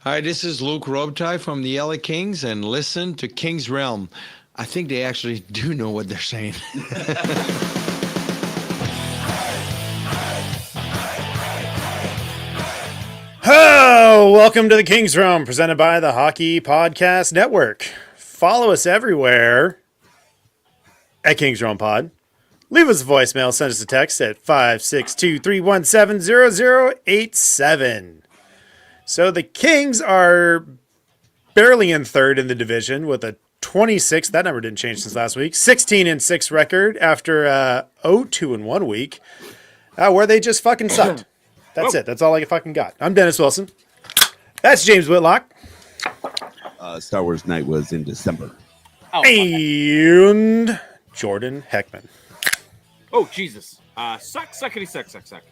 Hi, this is Luke Robitaille from the LA Kings, and listen to King's Realm. I think they actually do know what they're saying. Oh, welcome to the King's Room, presented by the Hockey Podcast Network. Follow us everywhere at King's Room Pod. Leave us a voicemail, send us a text at 562-317-0087. So the Kings are barely in third in the division with a 26. That number didn't change since last week. 16-6 record after 0-2 week, where they just fucking sucked. That's it. That's all I fucking got. I'm Dennis Wilson. That's James Whitlock. Star Wars Night was in December. And Jordan Heckman. Oh, Jesus. Suckity, suck.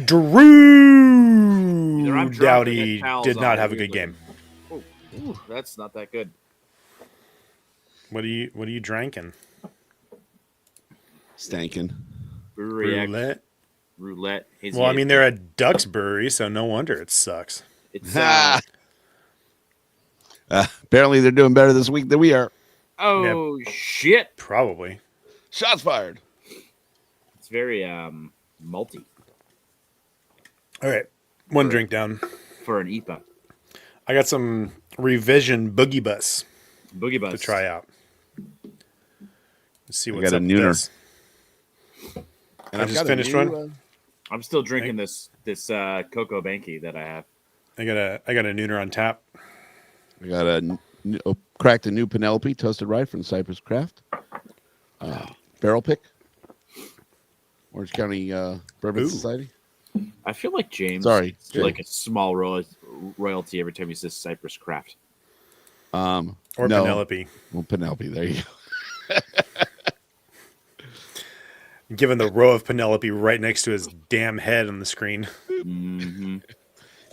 Drew Either I'm drunk or Doughty get towels did on not me have a good weirdly. game. Ooh, that's not that good. What are you drinking? Stankin. Brewery X, Roulette. roulette. Hazy Well, I Haze. mean, they're a Ducks brewery, so no wonder it sucks. It's, Apparently, they're doing better this week than we are. shit. Probably. Shots fired. It's very malty All right. One drink down. for an IPA. I got some revision Boogie Bus Boogie Bus. to try out. Let's see what's got a up with nooner. this. And I I've just got a finished new, one. I'm still drinking this Cocoa Banky that I have. I got a nooner on tap. I got cracked a new Penelope toasted rye from Cypress Craft. Barrel pick. Orange County Bourbon Ooh. Society. I feel like James Sorry, is like a small royalty every time he says Cypress Craft. Or No. Penelope. Well, Penelope. There you go. Given the row of Penelope right next to his damn head on the screen. Mm-hmm.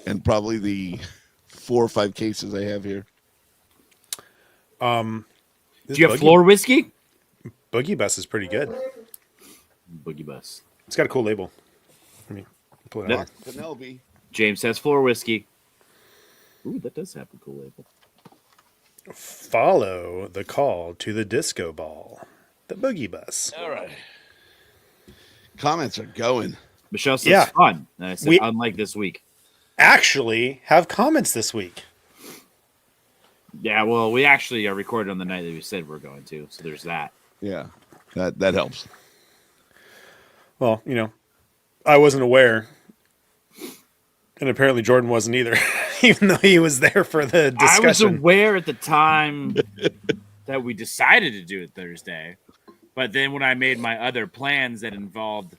And probably the 4 or 5 cases I have here. Do you have floor whiskey? Boogie Bus is pretty good. Boogie Bus. It's got a cool label. Let me pull it Yep. out. Penelope. James has floor whiskey. Ooh, that does have a cool label. Follow the call to the disco ball. The Boogie Bus. All right. Comments are going. Michelle says Yeah. fun. And I said, We- unlike this week. Actually have comments this week. Yeah, well, we actually recorded on the night that we said we're going to, so there's that. Yeah, that helps. Well, I wasn't aware. And apparently Jordan wasn't either, even though he was there for the discussion. I was aware at the time that we decided to do it Thursday, but then when I made my other plans that involved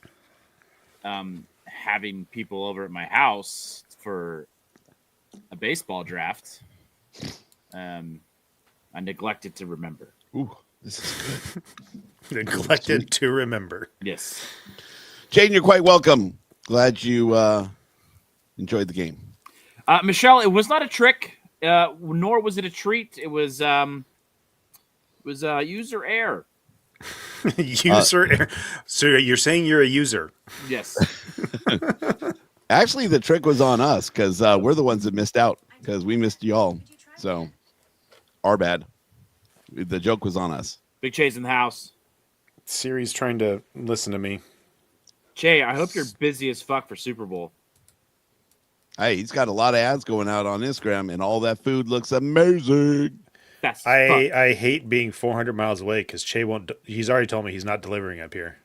having people over at my house for a baseball draft, I neglected to remember. Ooh, this is good. Neglected to remember. Yes. Jaden, you're quite welcome. Glad you enjoyed the game. Michelle, it was not a trick, nor was it a treat. It was user error. User error. So you're saying you're a user. Yes. Actually, the trick was on us because we're the ones that missed out because we missed y'all. So, our bad. The joke was on us. Big Che's in the house. Siri's trying to listen to me. Che, I hope you're busy as fuck for Super Bowl. Hey, he's got a lot of ads going out on Instagram, and all that food looks amazing. That's fuck. I hate being 400 miles away because Che won't. He's already told me he's not delivering up here.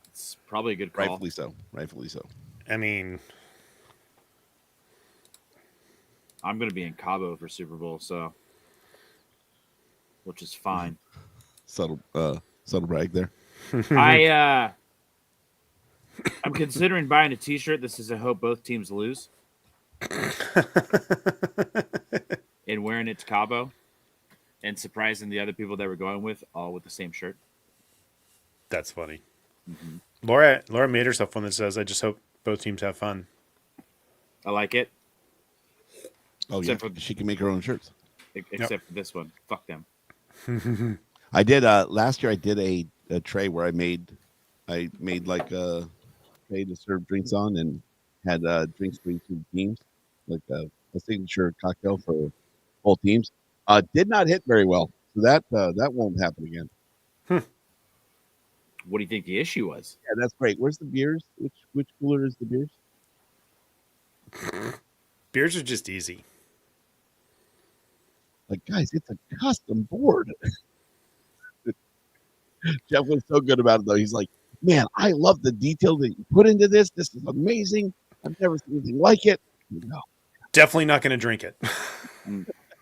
It's probably a good call. Rightfully so. Rightfully so. I mean, I'm going to be in Cabo for Super Bowl, so which is fine. Subtle brag there. I'm considering buying a T-shirt that says "I hope both teams lose," and wearing it to Cabo, and surprising the other people that we're going with, all with the same shirt. that's funny. Mm-hmm. Laura made herself one that says, "I just hope both teams have fun." I like it, Oh, yeah. Except for- She can make her own shirts. except for this one. Fuck them. I did last year. I did a tray where I made like a tray to serve drinks on and had drinks between two teams, like a signature cocktail for both teams. Did not hit very well, so that won't happen again. What do you think the issue was? Yeah, that's great. Where's the beers? Which cooler is the beers? Beers are just easy. Like, guys, it's a custom board. Jeff was so good about it, though. He's like, man, I love the detail that you put into this. This is amazing. I've never seen anything like it. No. Definitely not going to drink it.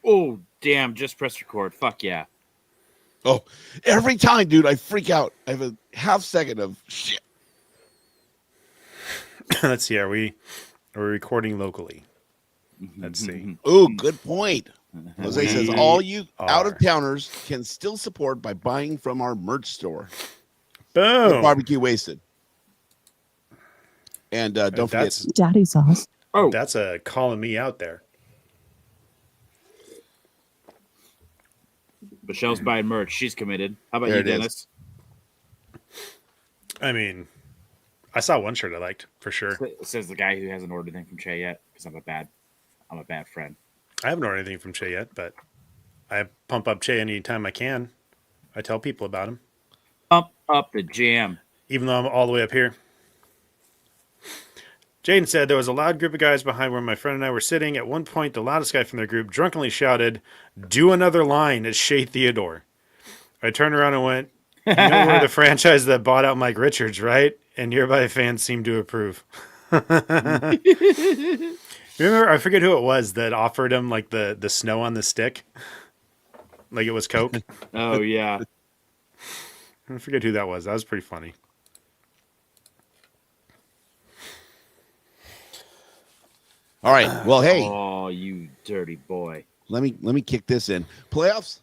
Oh, damn. Just press record. Fuck yeah. Oh, every time, dude, I freak out. I have a half second of shit. Let's see. Are we recording locally? Let's see. Oh, good point. Jose says We all you are. out-of-towners can still support by buying from our merch store. Boom. Barbecue Wasted. And don't forget, That's Daddy sauce. Oh, that's a calling me out there. Michelle's buying merch. She's committed. How about There you, it is. Dennis? I mean, I saw one shirt I liked for sure. It says the guy who hasn't ordered anything from Che yet because I'm a bad friend. I haven't ordered anything from Che yet, but I pump up Che anytime I can. I tell people about him, Pump up the jam. even though I'm all the way up here. Jaden said there was a loud group of guys behind where my friend and I were sitting. At one point, the loudest guy from their group drunkenly shouted, "Do another line" at Shea Theodore. I turned around and went, "You know we're the franchise that bought out Mike Richards, right?" And nearby fans seemed to approve. Remember, I forget who it was that offered him like the snow on the stick, like it was Coke. Oh, yeah. I forget who that was. That was pretty funny. all right. Well, hey, Oh, you dirty boy. let me kick this in. Playoffs.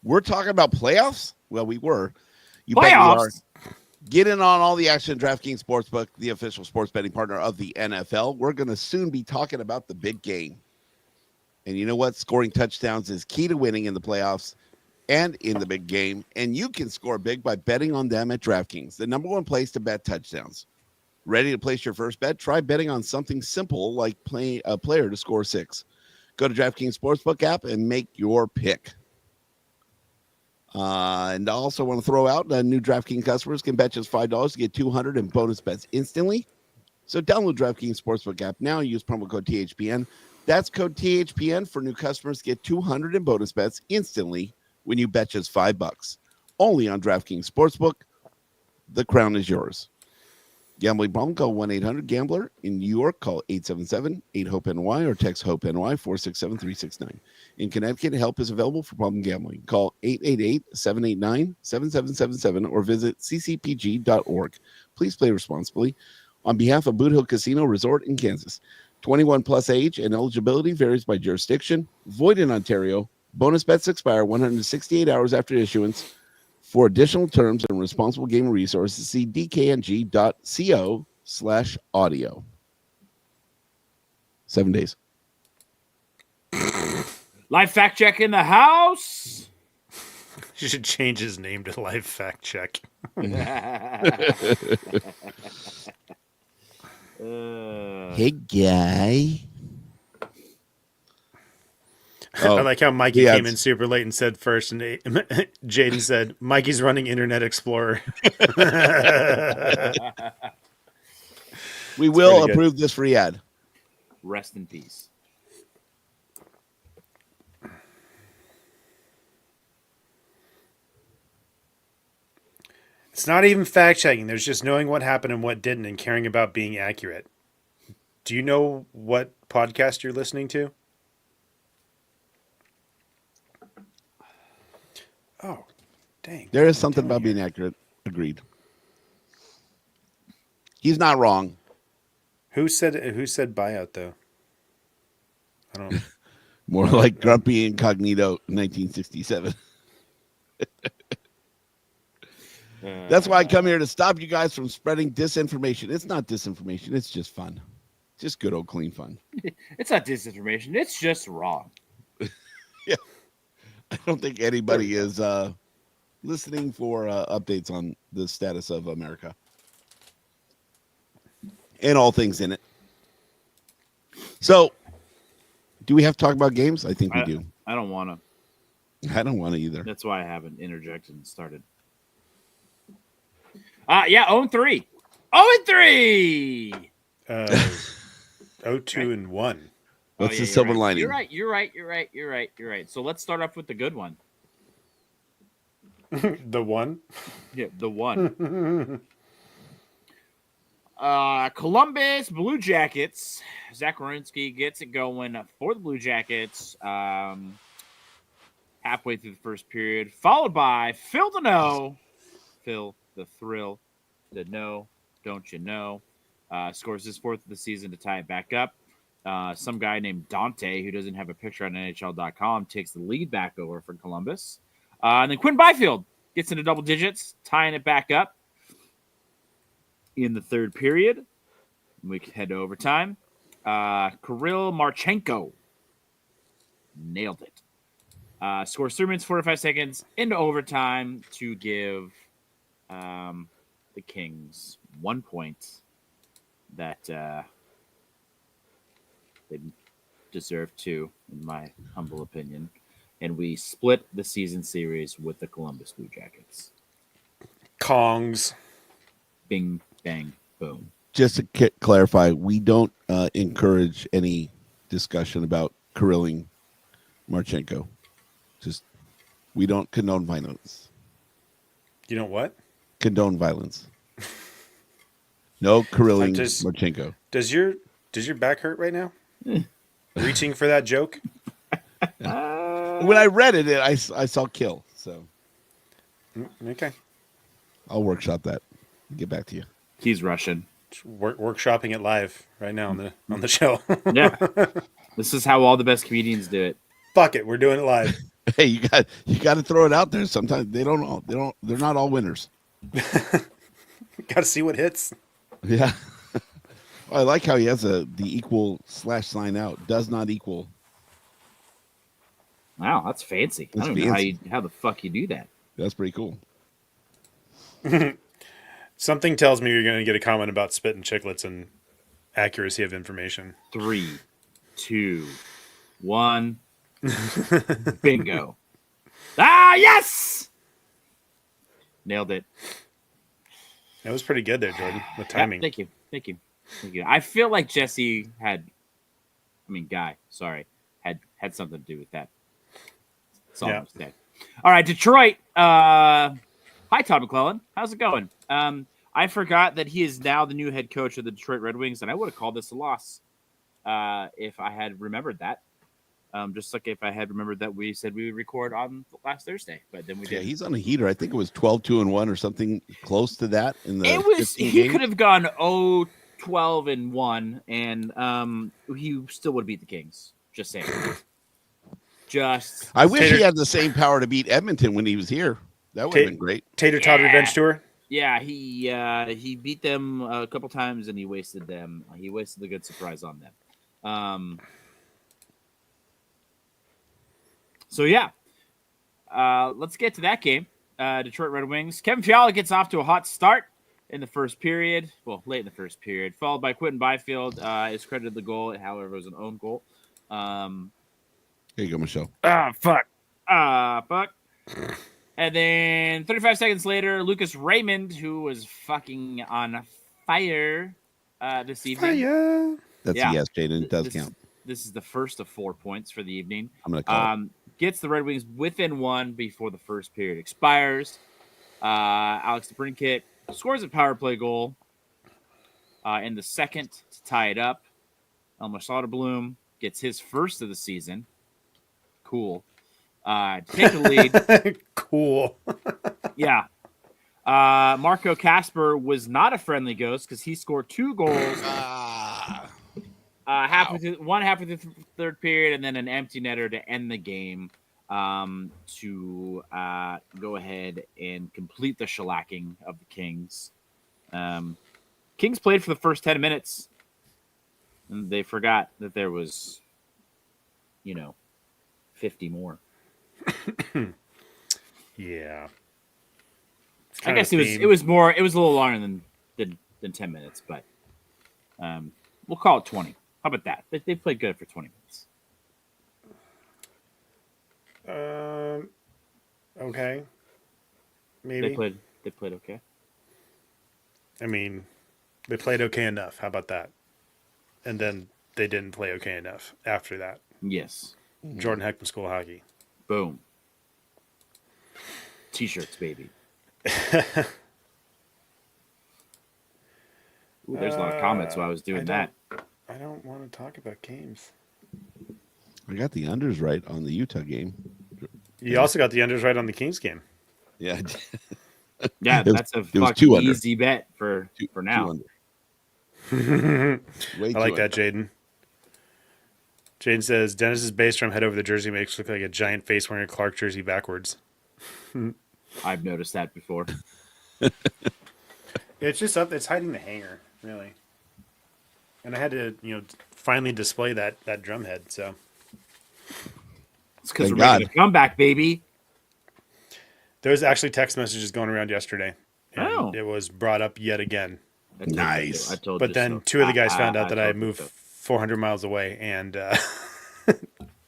We're talking about playoffs. Well, we were. You bet we are. Playoffs? Get in on all the action. DraftKings Sportsbook, the official sports betting partner of the NFL. We're going to soon be talking about the big game. And you know what? Scoring touchdowns is key to winning in the playoffs and in the big game. And you can score big by betting on them at DraftKings, the number one place to bet touchdowns. Ready to place your first bet? Try betting on something simple like playing a player to score 6. Go to DraftKings Sportsbook app and make your pick. And I also want to throw out new DraftKings customers can bet just $5 to get $200 in bonus bets instantly. So download DraftKings Sportsbook app now and use promo code THPN. That's code THPN for new customers. Get $200 in bonus bets instantly when you bet just $5. Only on DraftKings Sportsbook. The crown is yours. Gambling problem, call 1-800-GAMBLER. In New York, call 877-8-HOPE-NY or text HOPE-NY 467-369. In Connecticut, help is available for problem gambling. Call 888-789-7777 or visit ccpg.org. Please play responsibly. On behalf of Boot Hill Casino Resort in Kansas, 21 plus age and eligibility varies by jurisdiction. Void in Ontario. Bonus bets expire 168 hours after issuance. For additional terms and responsible gaming resources, see dkng.co/audio. 7 days. Live fact check in the house. You should change his name to Live Fact Check. Hey, guy. I like how Mikey yeah, came in super late and said first, and Jaden said, "Mikey's running Internet Explorer." We will pretty good. approve this free ad. Rest in peace. It's not even fact checking. There's just knowing what happened and what didn't and caring about being accurate. Do you know what podcast you're listening to? Oh, dang. There is something about being accurate. Agreed. He's not wrong. Who said buyout though? I don't. More like Grumpy Incognito 1967. That's why I come here to stop you guys from spreading disinformation. It's not disinformation. It's just fun. Just good old clean fun. It's not disinformation. It's just wrong. I don't think anybody is listening for updates on the status of America and all things in it. So, do we have to talk about games? I think we do. I don't want to. I don't want to either. That's why I haven't interjected and started. Yeah, 0-3. 0-3. 0-2-1. What's the you're silver right. lining? You're right. So let's start off with the good one. The one. Yeah, the one. Columbus Blue Jackets. Zach Werenski gets it going for the Blue Jackets. Halfway through the first period, followed by Phil Deneau. Phil the Thrill. Deneau, don't you know? Scores his fourth of the season to tie it back up. Some guy named Dante, who doesn't have a picture on NHL.com, takes the lead back over for Columbus. And then Quinn Byfield gets into double digits, tying it back up in the third period. We can head to overtime. Kirill Marchenko nailed it. Scores 3 minutes, 45 seconds into overtime to give the Kings 1 point that they deserve to, in my humble opinion. And we split the season series with the Columbus Blue Jackets. Kongs. Bing, bang, boom. Just to clarify, we don't encourage any discussion about Kirilling Marchenko. Just we don't condone violence. You know what? Condone violence. No Kirilling Just- Marchenko. Does your back hurt right now? Reaching for that joke? When I read it, I saw kill. So Okay. I'll workshop that. Get back to you. He's Russian. Workshopping it live right now on the show. Yeah. This is how all the best comedians do it. Fuck it, we're doing it live. Hey, you got to throw it out there. Sometimes they're not all winners. Got to see what hits. Yeah. I like how he has the equal / sign out. Does not equal. Wow, that's fancy. That's I don't know fancy. how the fuck you do that. That's pretty cool. Something tells me you're going to get a comment about spit and chiclets and accuracy of information. 3, 2, 1. Bingo. Yes! Nailed it. That was pretty good there, Jordan, with timing. Thank you. I feel like Jesse had something to do with that. It's almost dead. All right, Detroit. Hi, Todd McClellan. How's it going? I forgot that he is now the new head coach of the Detroit Red Wings, and I would have called this a loss if I had remembered that. Just like if I had remembered that we said we would record on last Thursday, but then we Yeah, didn't. he's on a heater. I think it was 12-2-1 or something close to that in the. It was 15 he games. could have gone 0-12-1, and he still would have beat the Kings. Just saying. I wish Tater- he had the same power to beat Edmonton when he was here. That would have been great. Tater Tot Revenge Tour. Yeah, he beat them a couple times and he wasted them. He wasted the good surprise on them. So yeah, let's get to that game. Detroit Red Wings. Kevin Fiala gets off to a hot start in the first period. Well, late in the first period, followed by Quentin Byfield. Is credited the goal. However, it was an own goal. Here you go, Michelle. Fuck. And then 35 seconds later, Lucas Raymond, who was fucking on fire this evening. Fire. That's Yeah. a yes, Jaden. It does This- count. This is the first of 4 points for the evening. I'm going to call it. Gets the Red Wings within one before the first period expires. Alex DeBrincat scores a power play goal in the second to tie it up. Elmer Soderblom gets his first of the season. Cool. To take the lead. Cool. Yeah. Marco Casper was not a friendly ghost because he scored 2 goals. Half of the third period, and then an empty netter to end the game to go ahead and complete the shellacking of the Kings. Kings played for the first 10 minutes, and they forgot that there was, 50 more. Yeah. I guess it was a little longer than 10 minutes, but we'll call it 20. How about that? They played good for 20 minutes. Okay. Maybe. They played okay. I mean, they played okay enough. How about that? And then they didn't play okay enough after that. Yes. Jordan Heckman School Hockey. Boom. T-shirts, baby. Ooh, there's a lot of comments while I was doing that. I don't want to talk about games. I got the unders right on the Utah game. You also got the unders right on the Kings game. Yeah. Yeah, It was- that's a it was fucking 2 under. easy bet for now. 2 under. I Way like too that, Jaden. Jaden says Dennis's base drum head over the jersey makes look like a giant face wearing a Clark jersey backwards. I've noticed that before. It's just up. It's hiding the hanger, really. And I had to, finally display that drum head. So It's because Thank we're making God. a comeback, baby. there was actually text messages going around yesterday, and Oh. it was brought up yet again. I told you Nice. so. I told But you then so. 2 of the guys found out that I told you moved so. 400 miles away and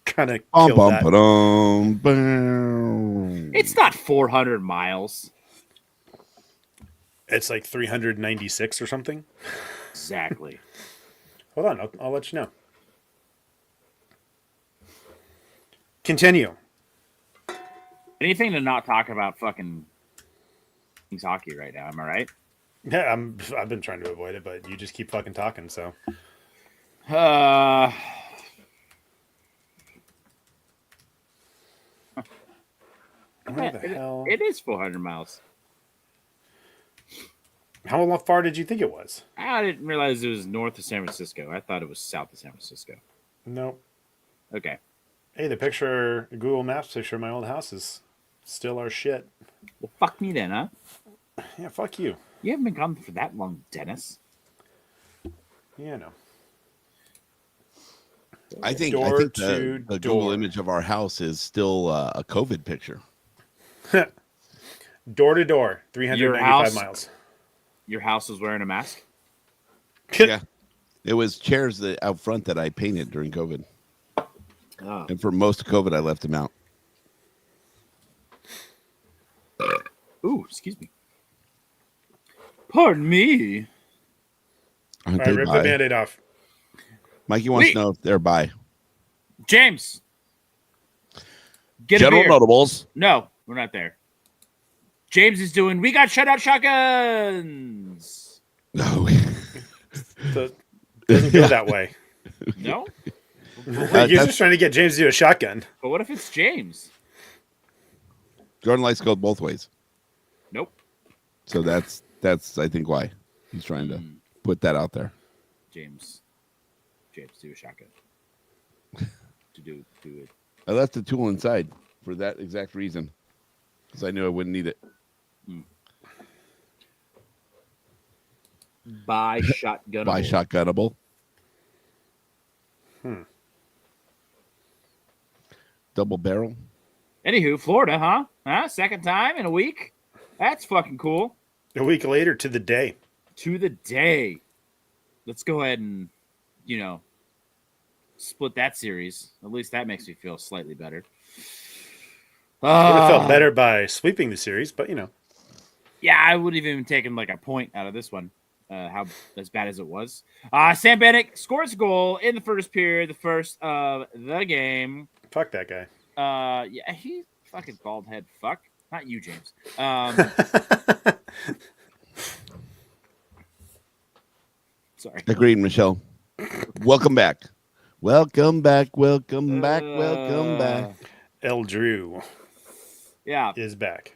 kind of Bum, killed bum, that. ba-dum, bum. It's not 400 miles. It's like 396 or something. Exactly. Hold on, I'll let you know. Continue. Anything to not talk about fucking Kings hockey right now, am I right? Yeah, I've been trying to avoid it, but you just keep fucking talking. So Uh, where the hell? it is 400 miles. How far did you think it was? I didn't realize it was north of San Francisco. I thought it was south of San Francisco. Nope. Okay. Hey, the Google Maps picture of my old house is still our shit. Well, fuck me then, huh? Yeah, fuck you. You haven't been gone for that long, Dennis. Yeah, no. I think Door the to Google door. image of our house is still a COVID picture. Door to door, 395 house? miles. Your house was wearing a mask? Yeah. It was chairs out front that I painted during COVID. Oh. And for most of COVID, I left them out. Ooh, excuse me. Pardon me. Aren't All right, they rip the by? Band-Aid off. Mikey wants Wait. to know if they're by. James. Get General a beer. Notables. No, we're not there. James is doing, we got shutout shotguns. No. So it doesn't go Yeah. that way. No? You're that's- just trying to get James to do a shotgun. But what if it's James? Jordan likes to go both ways. Nope. So that's I think why he's trying to put that out there. James, do a shotgun. to do it. I left the tool inside for that exact reason, because I knew I wouldn't need it. By shotgun. By shotgunnable. Double barrel. Anywho, Florida, huh? Second time in a week? That's fucking cool. A week later to the day. To the day. Let's go ahead and, split that series. At least that makes me feel slightly better. Would have felt better by sweeping the series, but Yeah, I would have even taken like a point out of this one. How as bad as it was. Sam Bennett scores a goal in the first period, the first of the game. fuck that guy. Yeah, he fucking bald head fuck. Not you, James. Sorry. Agreed, Michelle. Welcome back. Welcome back. Welcome back. Welcome back. El Drew Yeah. is back.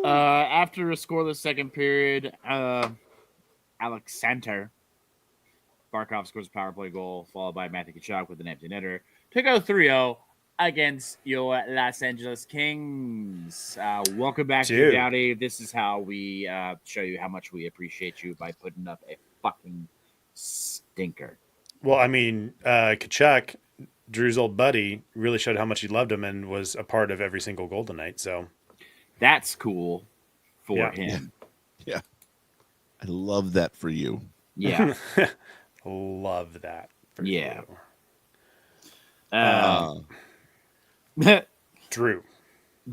After a scoreless second period, Alex Santer, Barkov scores a power play goal, followed by Matthew Tkachuk with an empty netter to go 3-0 against your Los Angeles Kings. Welcome back to Dude. Dowdy. This is how we show you how much we appreciate you by putting up a fucking stinker. Well, I mean, Kachuk, Drew's old buddy, really showed how much he loved him and was a part of every single goal tonight. So That's cool for Yeah. him. Yeah. I love that for you. Yeah. love that. For Yeah. you. Drew.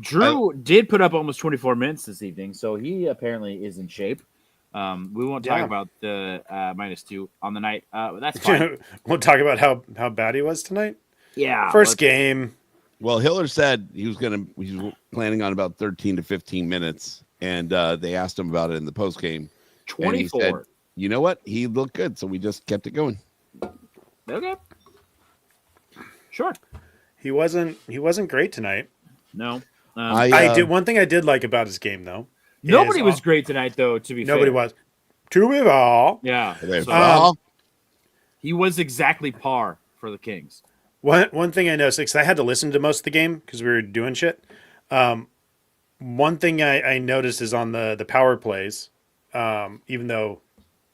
Drew did put up almost 24 minutes this evening, so he apparently is in shape. We won't talk Yeah. about the -2 on the night. That's fine. We'll talk about how bad he was tonight. Yeah. First game. Well, Hiller said he was planning on about 13 to 15 minutes, and they asked him about it in the post game. 24. Said, you know what? He looked good, so we just kept it going. Okay. Sure. He wasn't great tonight. No. I did one thing I did like about his game though. Nobody was great tonight, though. To be Nobody fair. was. To be all. Yeah. So, He was exactly par for the Kings. One thing I noticed, because I had to listen to most of the game because we were doing shit. One thing I noticed is on the power plays, even though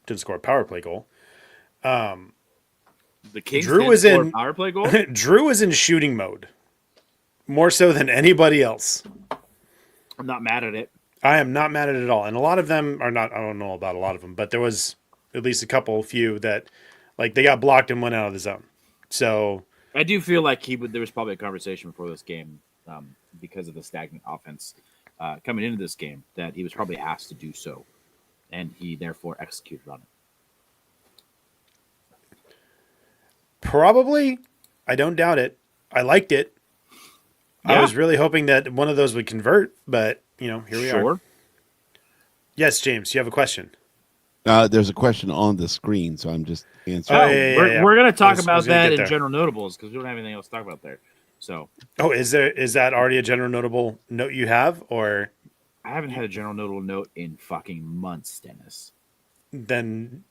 didn't score a power play goal. The Kings Drew did was score a in power play goal. Drew was in shooting mode, more so than anybody else. I'm not mad at it. I am not mad at it at all, and a lot of them are not. I don't know about a lot of them, but there was at least a few that, like, they got blocked and went out of the zone. So I do feel like there was probably a conversation before this game because of the stagnant offense coming into this game that he was probably asked to do so, and he therefore executed on it. probably, I don't doubt it. I liked it. Yeah. I was really hoping that one of those would convert, but here we are. Yes, James, you have a question. there's a question on the screen, so I'm just answering. Oh, yeah. We're going to talk I was about gonna that get in there. general notables because we don't have anything else to talk about there. So Oh, is that already a general notable note you have, or I haven't had a general notable note in fucking months, Dennis. then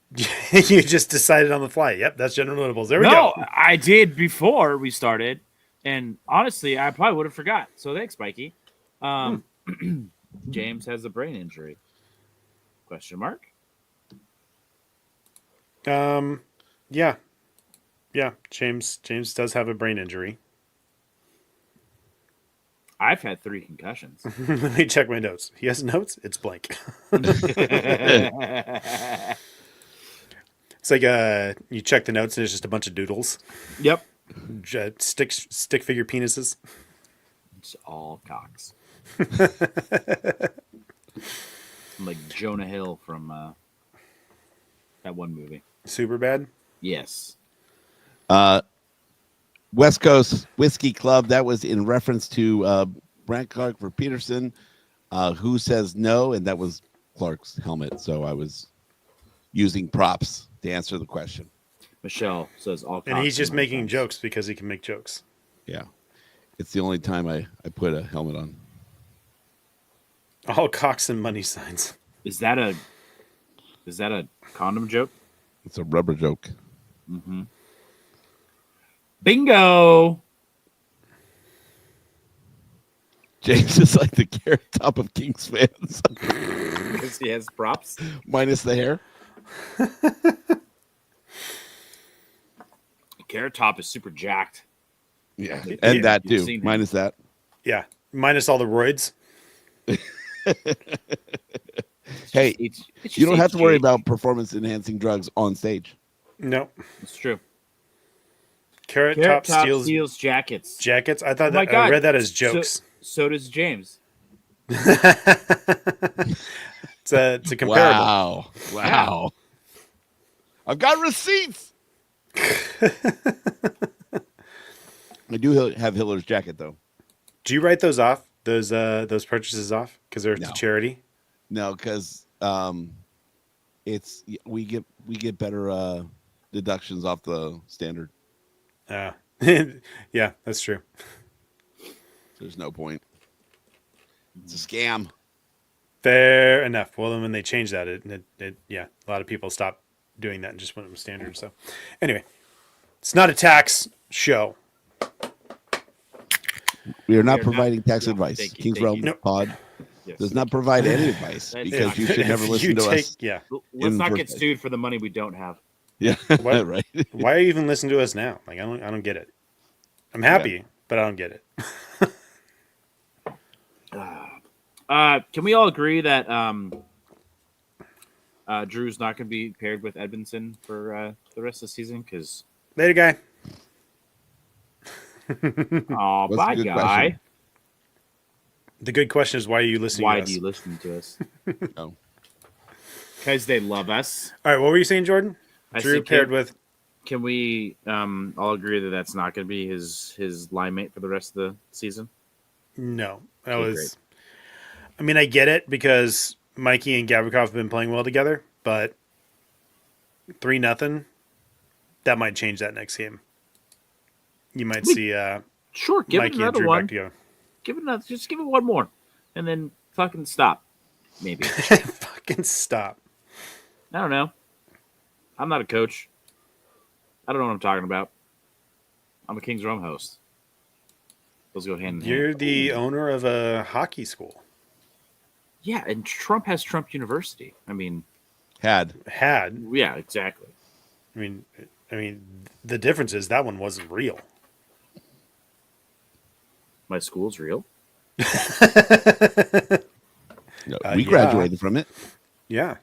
you just decided on the fly? Yep, that's general notables. There we No, go. I did before we started, and honestly, I probably would have forgot. So thanks, Mikey. James has a brain injury. Question mark. Yeah. James does have a brain injury. I've had 3 concussions. Let me check my notes. He has notes. It's blank. It's like you check the notes and it's just a bunch of doodles, Yep. stick figure penises. It's all cocks. I'm like Jonah Hill from that one movie. Super bad. Yes. West Coast Whiskey Club, that was in reference to Brant Clark for Peterson, who says no, and that was Clark's helmet. So I was using props to answer the question. Michelle says all cocks. And he's just and money making signs. jokes because he can make jokes. Yeah. It's the only time I put a helmet on. All cocks and money signs. Is that a condom joke? It's a rubber joke. Mm-hmm. Bingo. James is like the carrot top of Kings fans, Because he has props. minus the hair. Carrot Top is super jacked. Yeah, Yeah, and that you've too. seen him. Minus that. Yeah, minus all the roids. Hey, It's you don't have to worry HGH. about performance-enhancing drugs on stage. No, It's true. Carrot Carrot Top steals jackets. jackets. I thought Oh my that I God. read that as jokes. So does James. It's a comparable. Wow. I've got receipts. I do have Hiller's jacket though. Do you write those off? Those purchases off because they're No. to charity? No, because it's we get better deductions off the standard. Yeah, that's true. There's no point. It's a scam. Fair enough. Well, then when they changed that, a lot of people stopped doing that and just went with standard. So, anyway, it's not a tax show. We are not We are not- providing tax yeah, advice. thank you, Kings thank Realm you. Nope. Pod Yes. does not provide any advice That's- because you should never If listen you to us. Yeah. Let's in not the get first sued for the money we don't have. Yeah, What? right. Why are you even listening to us now? Like, I don't get it. I'm happy, but I don't get it. Can we all agree that Drew's not going to be paired with Edmondson for the rest of the season because. Later, guy. Oh, What's bye, the good guy. question? The good question is, why are you listening Why to us? do you listen to us? Oh. Because they love us. All right, what were you saying, Jordan? I Drew said, paired with... Can we all agree that that's not going to be his line mate for the rest of the season? No. That Okay, was... great. I mean, I get it because Mikey and Gavrikov have been playing well together, but 3-0, that might change that next game. You might see Sure, give it Mikey and another Drew one. back together. Give it another. Just give it one more, and then fucking stop. Maybe. Fucking stop. I don't know. I'm not a coach. I don't know what I'm talking about. I'm a King's Rome host. Those go hand in hand. You're the owner of a hockey school. Yeah, and Trump has Trump University. I mean, Had. yeah, exactly. I mean, the difference is that one wasn't real. My school's real. No, Yeah. we graduated from it. Yeah.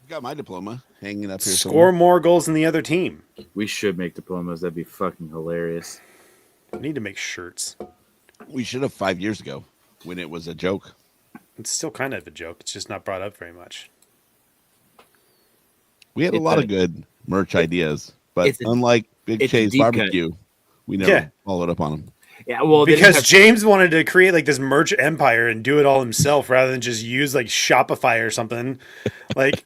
I've got my diploma hanging up here. Score more goals than the other team. We should make diplomas. That'd be fucking hilarious. I need to make shirts. We should have 5 years ago when it was a joke. It's still kind of a joke. It's just not brought up very much. We had a It's lot a- of good merch ideas, but it's a- unlike Big it's a Che's deep cut. barbecue, we never Yeah. followed up on them. Yeah, well, they didn't Because have- James wanted to create like this merch empire and do it all himself rather than just use like Shopify or something. Like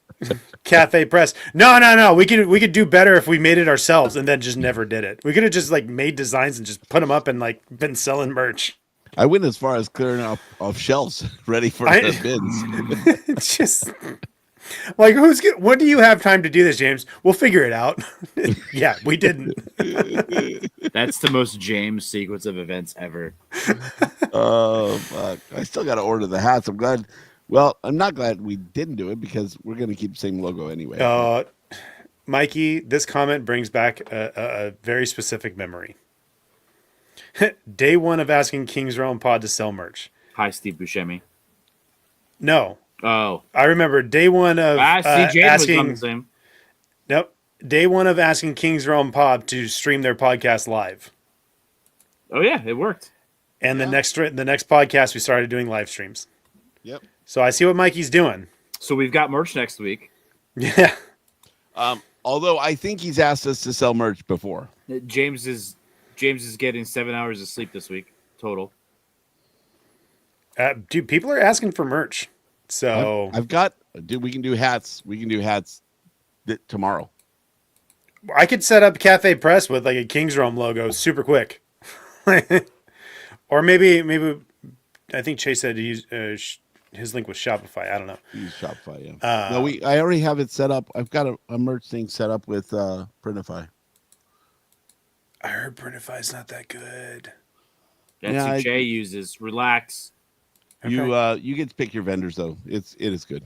Cafe Press. No. We could do better if we made it ourselves and then just never did it. We could have just like made designs and just put them up and like been selling merch. I went as far as clearing off shelves ready for I- the bins. It's just like what do you have time to do this, James? We'll figure it out. Yeah, we didn't. That's the most James sequence of events ever. Oh, fuck. I still got to order the hats. I'm glad. Well, I'm not glad we didn't do it because we're going to keep the same logo anyway. Mikey, this comment brings back a very specific memory. Day one of asking King's Realm Pod to sell merch. Hi, Steve Buscemi. No, Oh, I remember day one of see, Jaden was on asking. the same. Nope, day one of asking King's Realm Pod to stream their podcast live, Oh yeah, it worked. and the next podcast we started doing live streams. Yep. So I see what Mikey's doing. So we've got merch next week. Yeah, Although I think he's asked us to sell merch before. James is getting 7 hours of sleep this week total. dude, people are asking for merch. So I've got, dude, we can do hats. We can do hats tomorrow. I could set up Cafe Press with like a King's Realm logo super quick. Or maybe I think Chase said to use his link was Shopify. I don't know. Use Shopify, yeah. No, I already have it set up. I've got a merch thing set up with Printify. I heard Printify's not that good. That's Yeah, who Jay uses. Relax. You get to pick your vendors though. It is good.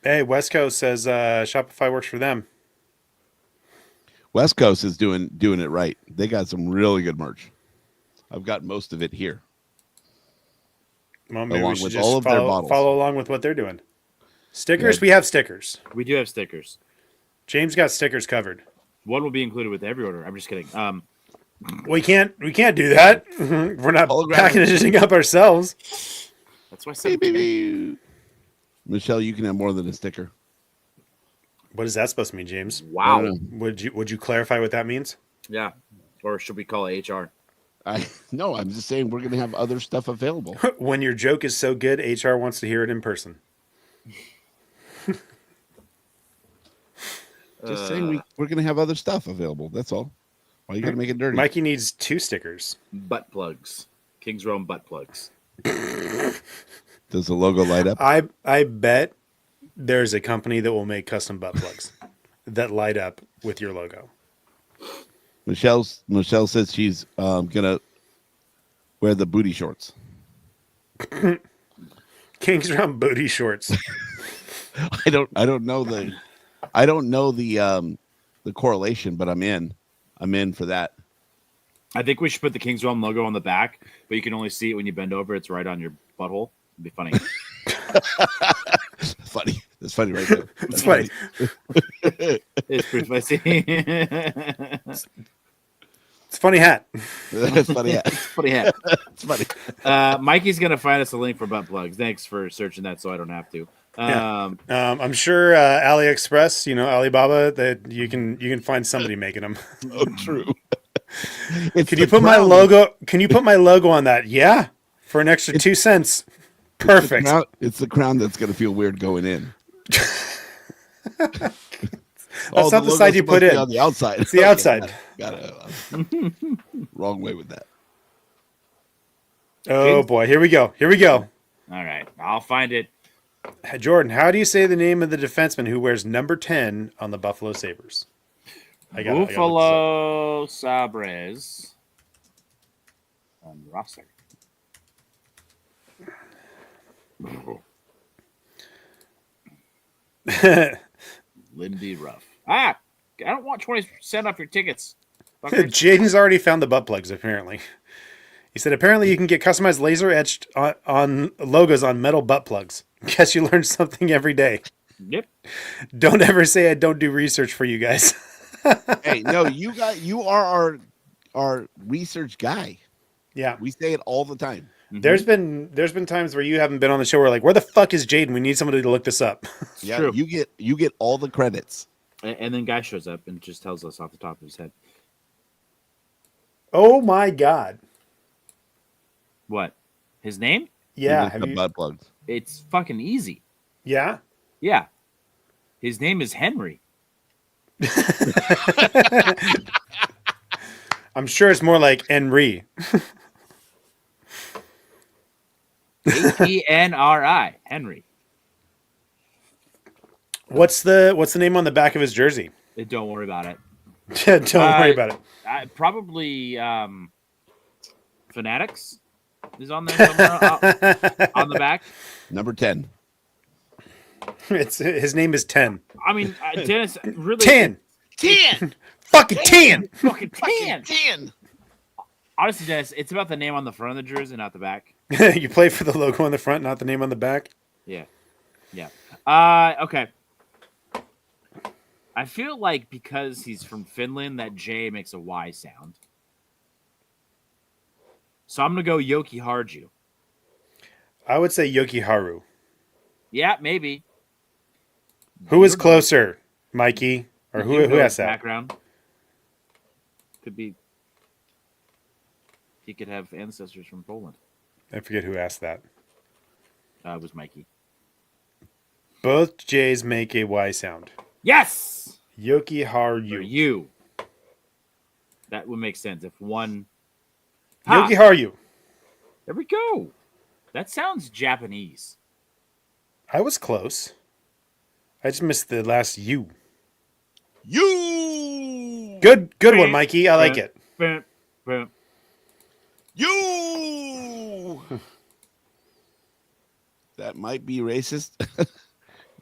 Hey, West Coast says Shopify works for them. West Coast is doing it right. They got some really good merch. I've got most of it here. Well, maybe Along we should with just all of their bottles. follow along with what they're doing. Stickers, Yeah. we have stickers. We do have stickers. James got stickers covered. One will be included with every order. I'm just kidding. We can't do that. We're not Holographic. packaging up ourselves. That's why I said Michelle, you can have more than a sticker. What is that supposed to mean, James? I wow. don't know. Would you clarify what that means? Yeah. Or should we call it HR? No, I'm just saying we're going to have other stuff available. When your joke is so good, HR wants to hear it in person. Just saying we're going to have other stuff available. That's all. Why you got to make it dirty? Mikey needs 2 stickers. Butt plugs. King's Rome butt plugs. Does the logo light up? I bet there's a company that will make custom butt plugs that light up with your logo. Michelle says she's gonna wear the booty shorts. King's Realm booty shorts. I don't know the correlation, but I'm in for that. I think we should put the King's Realm logo on the back, but you can only see it when you bend over. It's right on your butthole. It'd be funny. Funny. That's funny, right there. It's funny. It's pretty fussy. It's a funny hat. That's funny. Yeah. It's funny hat. It's funny. Mikey's gonna find us a link for butt plugs. Thanks for searching that, so I don't have to. Yeah. I'm sure AliExpress, Alibaba, that you can find somebody making them. Oh, true. Can you put my logo? Can you put my logo on that? Yeah, for an extra 2 cents. Perfect. It's the crown that's going to feel weird going in. That's not the side you put in. On the outside. It's the outside. Got it. Wrong way with that. Oh boy, here we go. Here we go. All right, I'll find it. Jordan, how do you say the name of the defenseman who wears number 10 on the Buffalo Sabres? Buffalo Sabres on roster. Lindy Ruff. I don't want 20% off your tickets. Fuckers. Jaden's already found the butt plugs, apparently. He said, apparently you can get customized laser etched on logos on metal butt plugs. Guess you learn something every day. Yep. Don't ever say I don't do research for you guys. Hey, no, you are our research guy. Yeah. We say it all the time. There's been times where you haven't been on the show. We're like, where the fuck is Jaden? We need somebody to look this up. Yeah, true. you get all the credits. And then guy shows up and just tells us off the top of his head. Oh my God. What? His name? Yeah. The butt plugs. It's fucking easy. Yeah. Yeah. His name is Henry. I'm sure it's more like Henry. Henri. Henry. What's the name on the back of his jersey? Don't worry about it. Don't worry about it. Probably Fanatics is on there somewhere on the back. Number 10. His name is 10. I mean, Dennis, really 10. 10. Fucking 10. Fucking 10. 10. Honestly, Dennis, it's about the name on the front of the jersey, not the back. You play for the logo on the front, not the name on the back. Yeah. Okay. I feel like because he's from Finland, that J makes a Y sound. So I'm gonna go Yoki Harju. I would say Yoki Haru. Yeah, maybe. Who is closer, Mikey, or who has that? Background could be. He could have ancestors from Poland. I forget who asked that. It was Mikey. Both J's make a Y sound. Yes. Yoki Or Haru. you. That would make sense if one. Yoki Haru. There we go. That sounds Japanese. I was close. I just missed the last U. You. Good one, Mikey. I like it. Bam, bam. You. That might be racist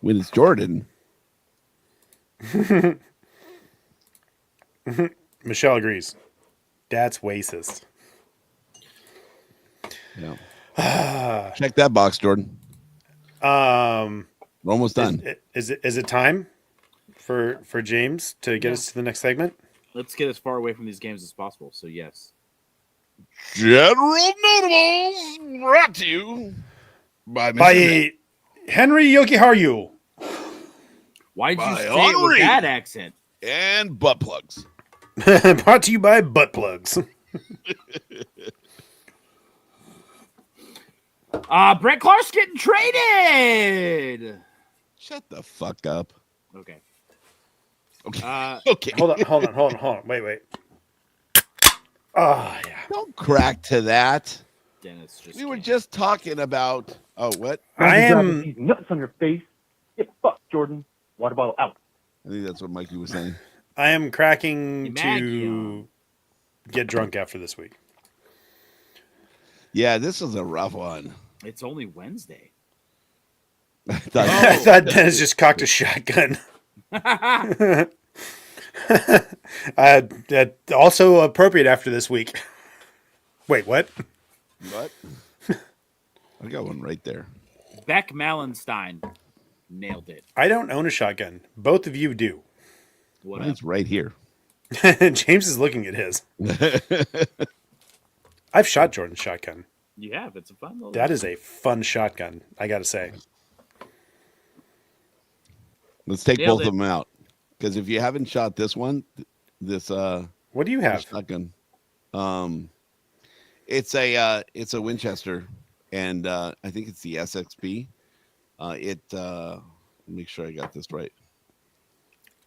when it's Jordan. Michelle agrees. That's racist. Yeah. Check that box, Jordan. We're almost done. Is it time for James to get us to the next segment? Let's get as far away from these games as possible. So yes. General Notables brought to you by Henry Yoki Haru. Why did you By say it with Henri. that accent? and butt plugs. Brought to you by Butt Plugs. Brett Clark's getting traded. Shut the fuck up. Okay. Okay. Okay. Hold on. Wait. Oh, yeah. Don't crack to that. Dennis just We were can't. just talking about. Oh, what? I Dropping am. these nuts on your face. Get fucked, Jordan. Water bottle out. I think that's what Mikey was saying. I am cracking to Imagine. get drunk after this week. Yeah, this was a rough one. It's only Wednesday. I thought- I thought Dennis just cocked a shotgun. Also appropriate after this week. Wait, what? What? I got one right there. Beck Malenstein. Nailed it. I don't own a shotgun. Both of you do. What up? Mine's right here. James is looking at his. I've shot Jordan's shotgun. You have. It's a fun little. That is a fun shotgun, I got to say. Let's take Nailed both it. of them out. Because if you haven't shot this one, this What do you have? shotgun, it's a Winchester, and I think it's the SXB. Make sure I got this right.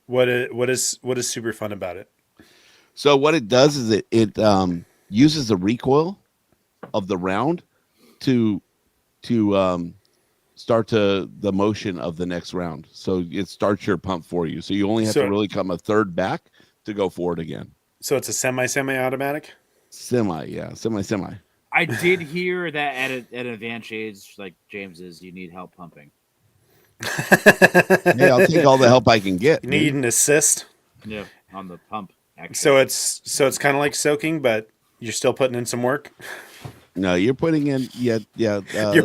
What is super fun about it? So what it does is it uses the recoil of the round to start the motion of the next round. So it starts your pump for you. So you only have So- to really come a third back to go forward again. So it's a semi-automatic? Semi. I did hear that at an advanced age like James's, you need help pumping. Hey, I'll take all the help I can get. You need an assist. Yeah, on the pump. Actually. So it's kind of like soaking, but you're still putting in some work. No, you're putting in You're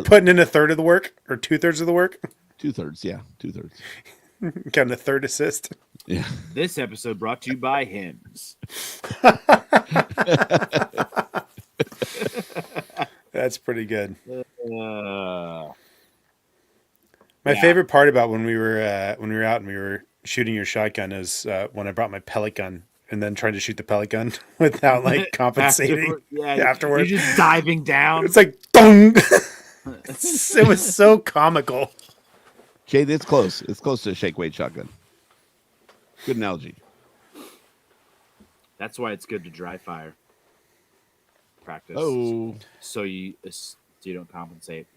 putting in a third of the work or 2/3 of the work. 2/3. Yeah, 2/3. Kind of third assist. Yeah. This episode brought to you by Hims. That's pretty good. Uh, My Yeah. favorite part about when we were out and we were shooting your shotgun is when I brought my pellet gun and then tried to shoot the pellet gun without like compensating. Afterwards. You're just diving down. It's like dong. It was so comical. Jade, it's close. It's close to a shake weight shotgun. Good analogy. That's why it's good to dry fire practice. Oh, so you don't compensate.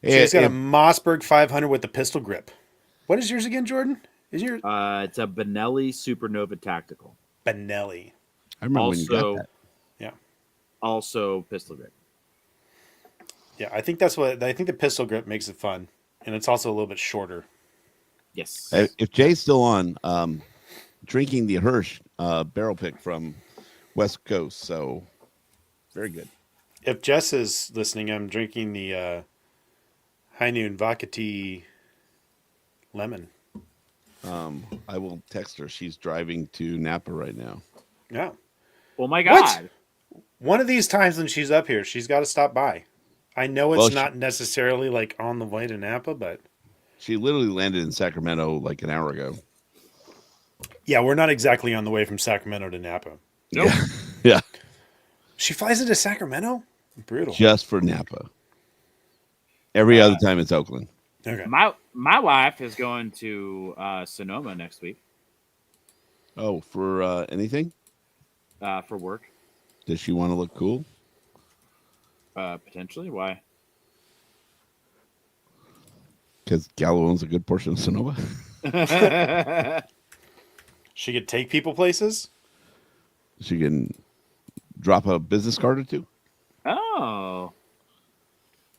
She's got a If- Mossberg 500 with the pistol grip. What is yours again, Jordan? Is your It's a Benelli Supernova Tactical. Benelli? I remember when you got Also, that. Yeah, also pistol grip. yeah. I think the pistol grip makes it fun, and it's also a little bit shorter. Yes. If Jay's still on, drinking the Hirsch barrel pick from West Coast, so very good. If Jess is listening, I'm drinking the High Noon Vodka Tea Lemon. I will text her. She's driving to Napa right now. Yeah. Oh my What? God. One of these times when she's up here, she's got to stop by. I know it's Well, not necessarily like on the way to Napa, but She literally landed in Sacramento like an hour ago. yeah, we're not exactly on the way from Sacramento to Napa. Nope. Yeah, She flies into Sacramento? Brutal. just for Napa. Every other time it's Oakland. Okay. My wife is going to Sonoma next week Oh, for anything? for work. Does she want to look cool? Potentially. Why? Because Gallo owns a good portion of Sonoma. She could take people places? She can drop a business card or two. Oh,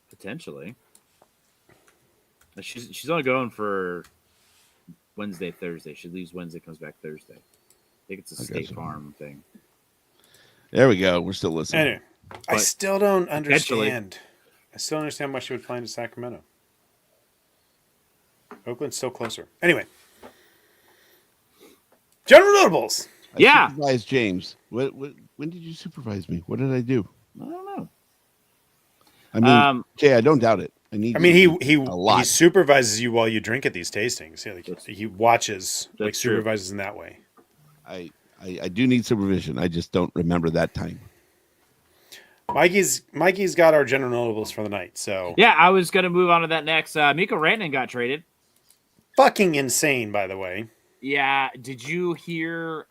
potentially. She's only going for Wednesday, Thursday. She leaves Wednesday, comes back Thursday. I think it's a I State gotcha. Farm thing. There we go. We're still listening. Anyway, I But still don't potentially- understand. I still don't understand why she would fly into Sacramento. Oakland's still closer. Anyway. General Notables. I Yeah. supervised James. When did you supervise me? What did I do? I don't know. I mean, Jay, I don't doubt it. I need. I mean, you to he do a lot. he supervises you while you drink at these tastings. Yeah, like, he watches, like That's true. supervises in that way. I do need supervision. I just don't remember that time. Mikey's got our general notables for the night. So Yeah, I was gonna move on to that next. Miko Rantanen got traded. fucking insane, by the way. Yeah, did you hear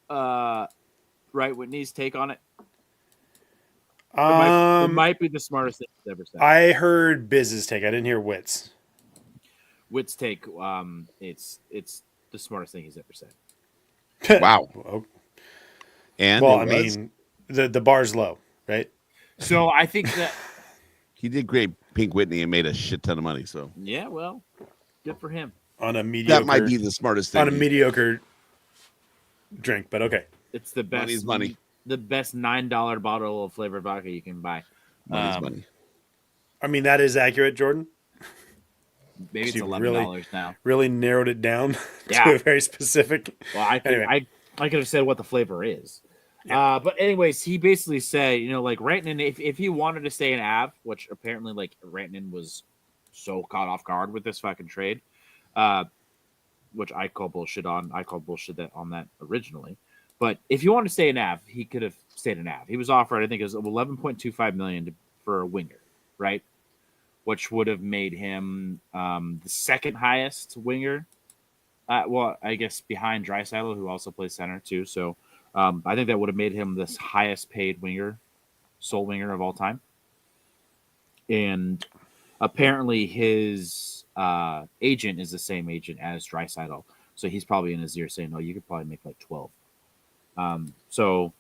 Wright Whitney's take on it? It might be the smartest thing he's ever said. I heard Biz's take. I didn't hear Witt's. Witt's take, it's the smartest thing he's ever said. Wow. Well, And I it was. mean, the bar's low, right? So I think that He did great. Pink Whitney and made a shit ton of money. So yeah, well, good for him. On a mediocre, that might be the smartest thing. on a mediocre drink, but okay. It's the best Money's money. The best $9 bottle of flavored vodka you can buy. Money's money. I mean, that is accurate, Jordan. Maybe it's You $11 now. Really narrowed it down Yeah. to a very specific. Well, I could Anyway. I could have said what the flavor is. Yeah. But anyways, he basically said, like Rantanen, if he wanted to stay in Av, which apparently like Rantanen was so caught off guard with this fucking trade, which I call bullshit on. I called bullshit on that originally. But if he wanted to stay in Av, he could have stayed in Av. He was offered, I think it was $11.25 million for a winger, right? Which would have made him the second highest winger. Well, I guess behind Draisaitl, who also plays center too. So I think that would have made him the highest paid winger, sole winger of all time. And apparently his agent is the same agent as Draisaitl. So he's probably in his ear saying, no, you could probably make like 12. So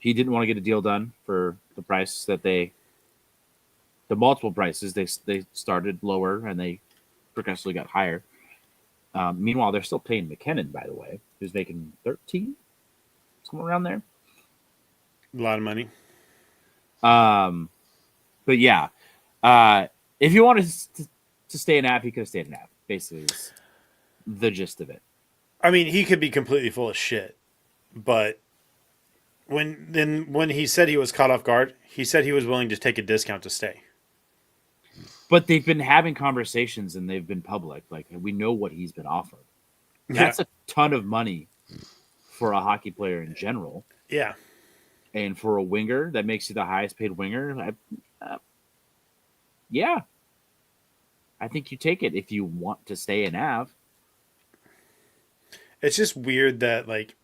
he didn't want to get a deal done for the price that the multiple prices. They started lower and they progressively got higher. Meanwhile, they're still paying McKinnon, by the way, who's making 13, somewhere around there. A lot of money. But yeah, if you wanted to stay in Av, he could have stayed in Av. Basically, is the gist of it. I mean, he could be completely full of shit, but when he said he was caught off guard, he said he was willing to take a discount to stay. But they've been having conversations and they've been public. Like, we know what he's been offered. That's a ton of money for a hockey player in general. Yeah. And for a winger, that makes you the highest paid winger. Yeah. I think you take it if you want to stay in Av. It's just weird that, like,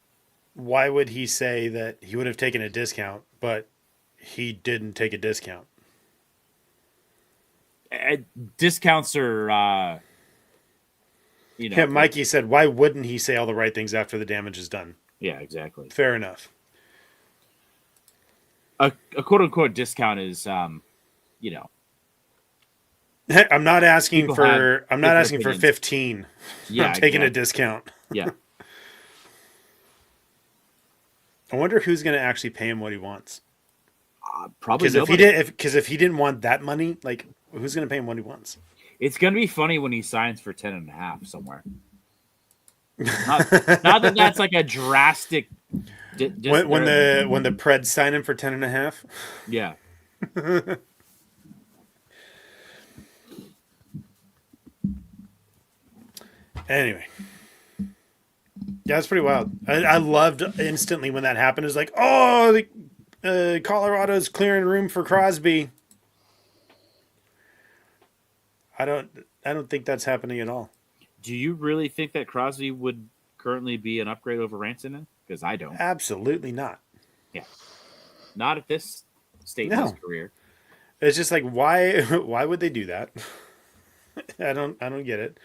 why would he say that he would have taken a discount, but he didn't take a discount? Discounts are, Yeah, Mikey said, why wouldn't he say all the right things after the damage is done? Yeah, exactly. Fair enough. A quote unquote discount is, I'm not asking People for have I'm not different asking for opinions. 15. Yeah, I'm taking a exactly. discount. Yeah. I wonder who's going to actually pay him what he wants. Probably Because nobody. if he didn't want that money, like, who's going to pay him what he wants? It's going to be funny when he signs for 10.5 somewhere. Not that that's like a drastic. When the Preds sign him for 10.5. Yeah. Anyway. Yeah, it's pretty wild. I loved instantly when that happened. It's like, oh, Colorado's clearing room for Crosby. I don't think that's happening at all. Do you really think that Crosby would currently be an upgrade over Rantanen? Because I don't. Absolutely not. Yeah. Not at this stage No. of his career. It's just like, why would they do that? I don't get it.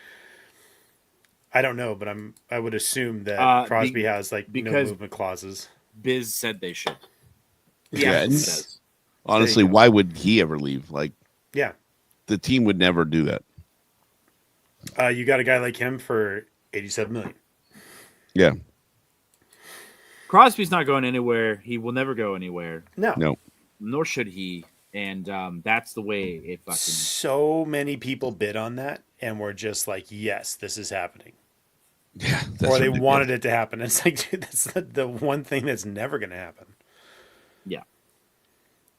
I don't know, but I would assume that Crosby has like no because movement clauses. Biz said they should. Yeah, It and says. honestly, go. why would he ever leave? Like, Yeah. the team would never do that. You got a guy like him for $87 million. Yeah, Crosby's not going anywhere. He will never go anywhere. no. Nor should he. And that's the way it fucking. So many people bid on that and were just like, yes, this is happening. Yeah, Or they wanted it to happen. It's like, dude, that's the one thing that's never going to happen. Yeah.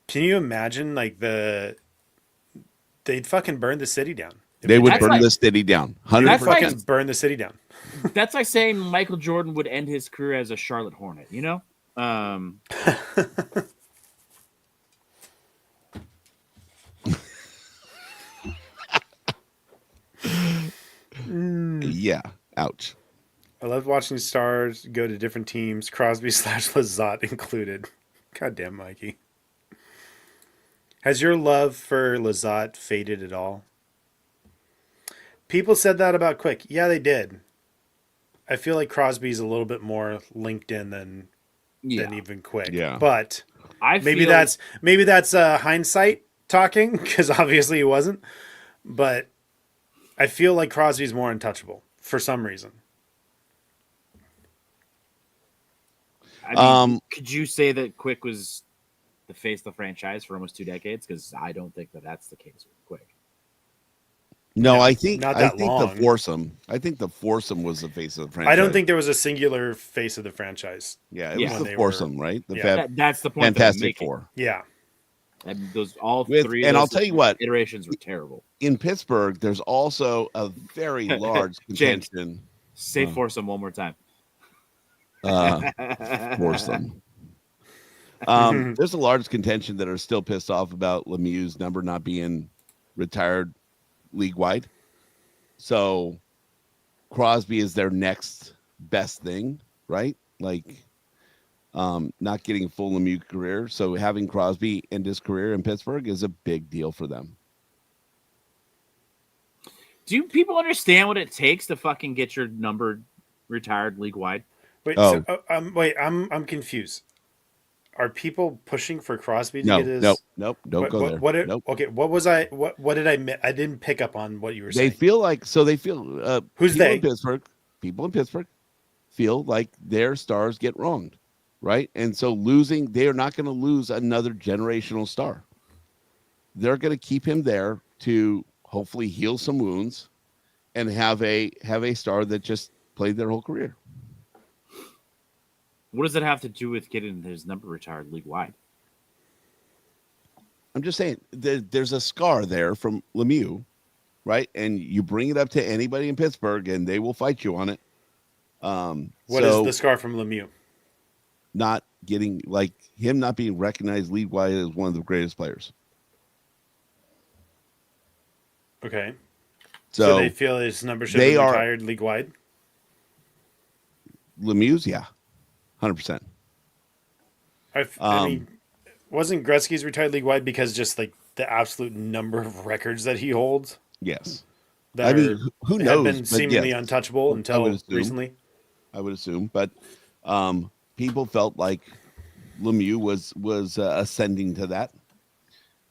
Can you imagine, like, they'd fucking burn the city down. They would That's burn like- the city down. That's 100%. like- fucking burn the city down. That's like saying Michael Jordan would end his career as a Charlotte Hornet, you know? Yeah. Ouch. I loved watching stars go to different teams, Crosby / Lizotte included. Goddamn, Mikey. Has your love for Lizotte faded at all? People said that about Quick. Yeah, they did. I feel like Crosby's a little bit more linked in than even Quick. Yeah. But I maybe feel, that's hindsight talking, because obviously he wasn't. But I feel like Crosby's more untouchable for some reason. I mean, could you say that Quick was the face of the franchise for almost 2 decades? Because I don't think that that's the case quick. No, No, I think not I that think long. the foursome. I think the foursome was the face of the franchise. I don't think there was a singular face of the franchise. Yeah, it Yeah. was When the they foursome, right? The yeah. That's the point. That I'm Fantastic making. Four. Yeah. And those all With- three. and of I'll those tell you what, iterations were terrible. in Pittsburgh, there's also a very large James. contention. Say Oh. foursome one more time. Foursome. There's a large contention that are still pissed off about Lemieux's number not being retired league wide. So Crosby is their next best thing, right? Like not getting a full Lemieux career. So having Crosby end his career in Pittsburgh is a big deal for them. Do people understand what it takes to fucking get your number retired league wide? Wait, Oh. so, I'm confused. Are people pushing for Crosby to No, get his? nope. Don't go there. What, Nope. Okay, what was I? What did I miss? I didn't pick up on what you were They saying. feel like Who's Who's people they? in Pittsburgh? People in Pittsburgh feel like their stars get wronged, right? And so they are not going to lose another generational star. They're going to keep him there to hopefully heal some wounds and have a star that just played their whole career. What does it have to do with getting his number retired league wide? I'm just saying there's a scar there from Lemieux, right? And you bring it up to anybody in Pittsburgh and they will fight you on it. What is the scar from Lemieux? Not getting like him not being recognized league wide as one of the greatest players. Okay, So, so they feel his number should they be are- retired league wide. Lemieux's, yeah, 100%. I mean, wasn't Gretzky's retired league wide because just like the absolute number of records that he holds? Yes. That I mean, are- who have knows? been But seemingly yes, untouchable I would until assume. recently. I would assume, but people felt like Lemieux was ascending to that,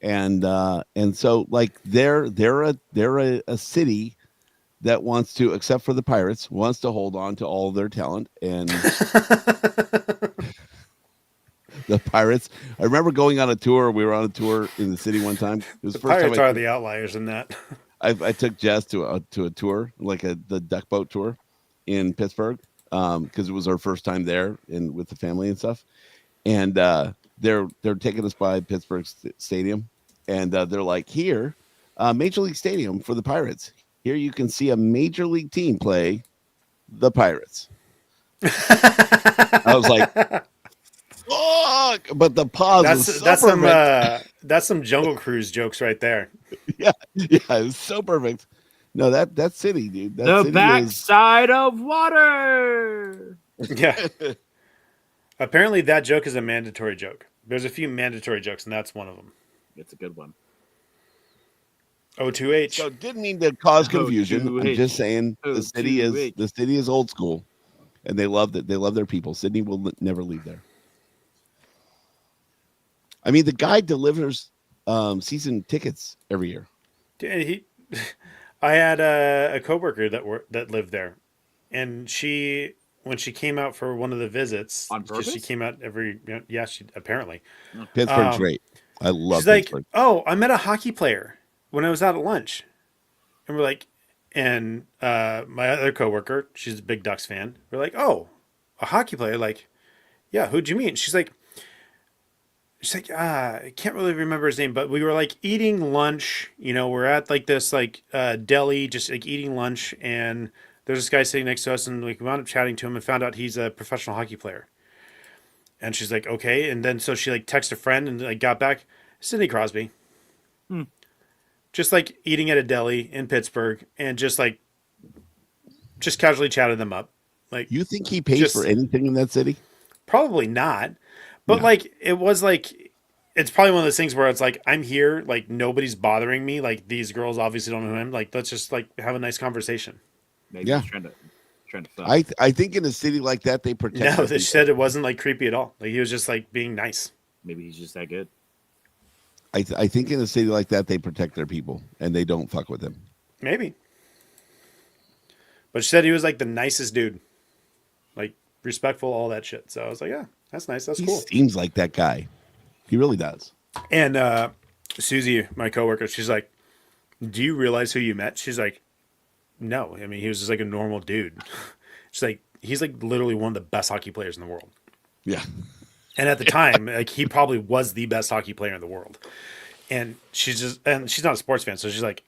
and so like they're a city that wants to, except for the Pirates, wants to hold on to all their talent. And the Pirates, I remember going on a tour. We were on a tour in the city one time. It was the first Pirates time are the outliers in that. I took Jess to a tour, like the duck boat tour in Pittsburgh, because it was our first time there and with the family and stuff. And they're taking us by Pittsburgh Stadium, and they're like, here, Major League Stadium for the Pirates. Here you can see a major league team play the Pirates. I was like, fuck! But the pause was so perfect. That's some Jungle Cruise jokes right there. Yeah, it was so perfect. No, that city, dude. That The city backside of water. Yeah. Apparently, that joke is a mandatory joke. There's a few mandatory jokes, and that's one of them. It's a good one. O2H. So didn't mean to cause confusion. I'm O2H. just saying the city is old school, and they love it. They love their people. Sydney will never leave there. I mean, the guy delivers season tickets every year. I had a coworker that lived there, and when she came out for one of the visits, On 'cause she purpose? came out she apparently. Pittsburgh's great. I love She's like, Pittsburgh. "Oh, I met a hockey player when I was out at lunch," and we're like, and my other coworker, she's a big Ducks fan. We're like, "Oh, a hockey player? Like, yeah, who'd you meet?" She's like, I can't really remember his name, but we were like eating lunch. We're at like this like deli, just like eating lunch, and there's this guy sitting next to us, and like we wound up chatting to him and found out he's a professional hockey player. And she's like, okay. And then so she like texted a friend and like got back, Sidney Crosby. Just like eating at a deli in Pittsburgh and just casually chatted them up. Like, You think he pays Just- for anything in that city? probably not. But No. like it was like it's probably one of those things where it's like I'm here, like nobody's bothering me. Like these girls obviously don't know him. Like let's just like have a nice conversation. Maybe Yeah. he's trying to fuck. I think in a city like that they protect. No, their they people. said it wasn't like creepy at all. Like he was just like being nice. Maybe he's just that good. I think in a city like that they protect their people and they don't fuck with them. Maybe. But she said he was like the nicest dude. Like respectful, all that shit. So I was like, yeah, that's nice. That's He cool. seems like that guy. He really does. And Susie, my coworker, she's like, "Do you realize who you met?" She's like, "No. I mean, he was just like a normal dude." She's like, "He's like literally one of the best hockey players in the world." Yeah. And at the time, like he probably was the best hockey player in the world. And she's not a sports fan, so she's like,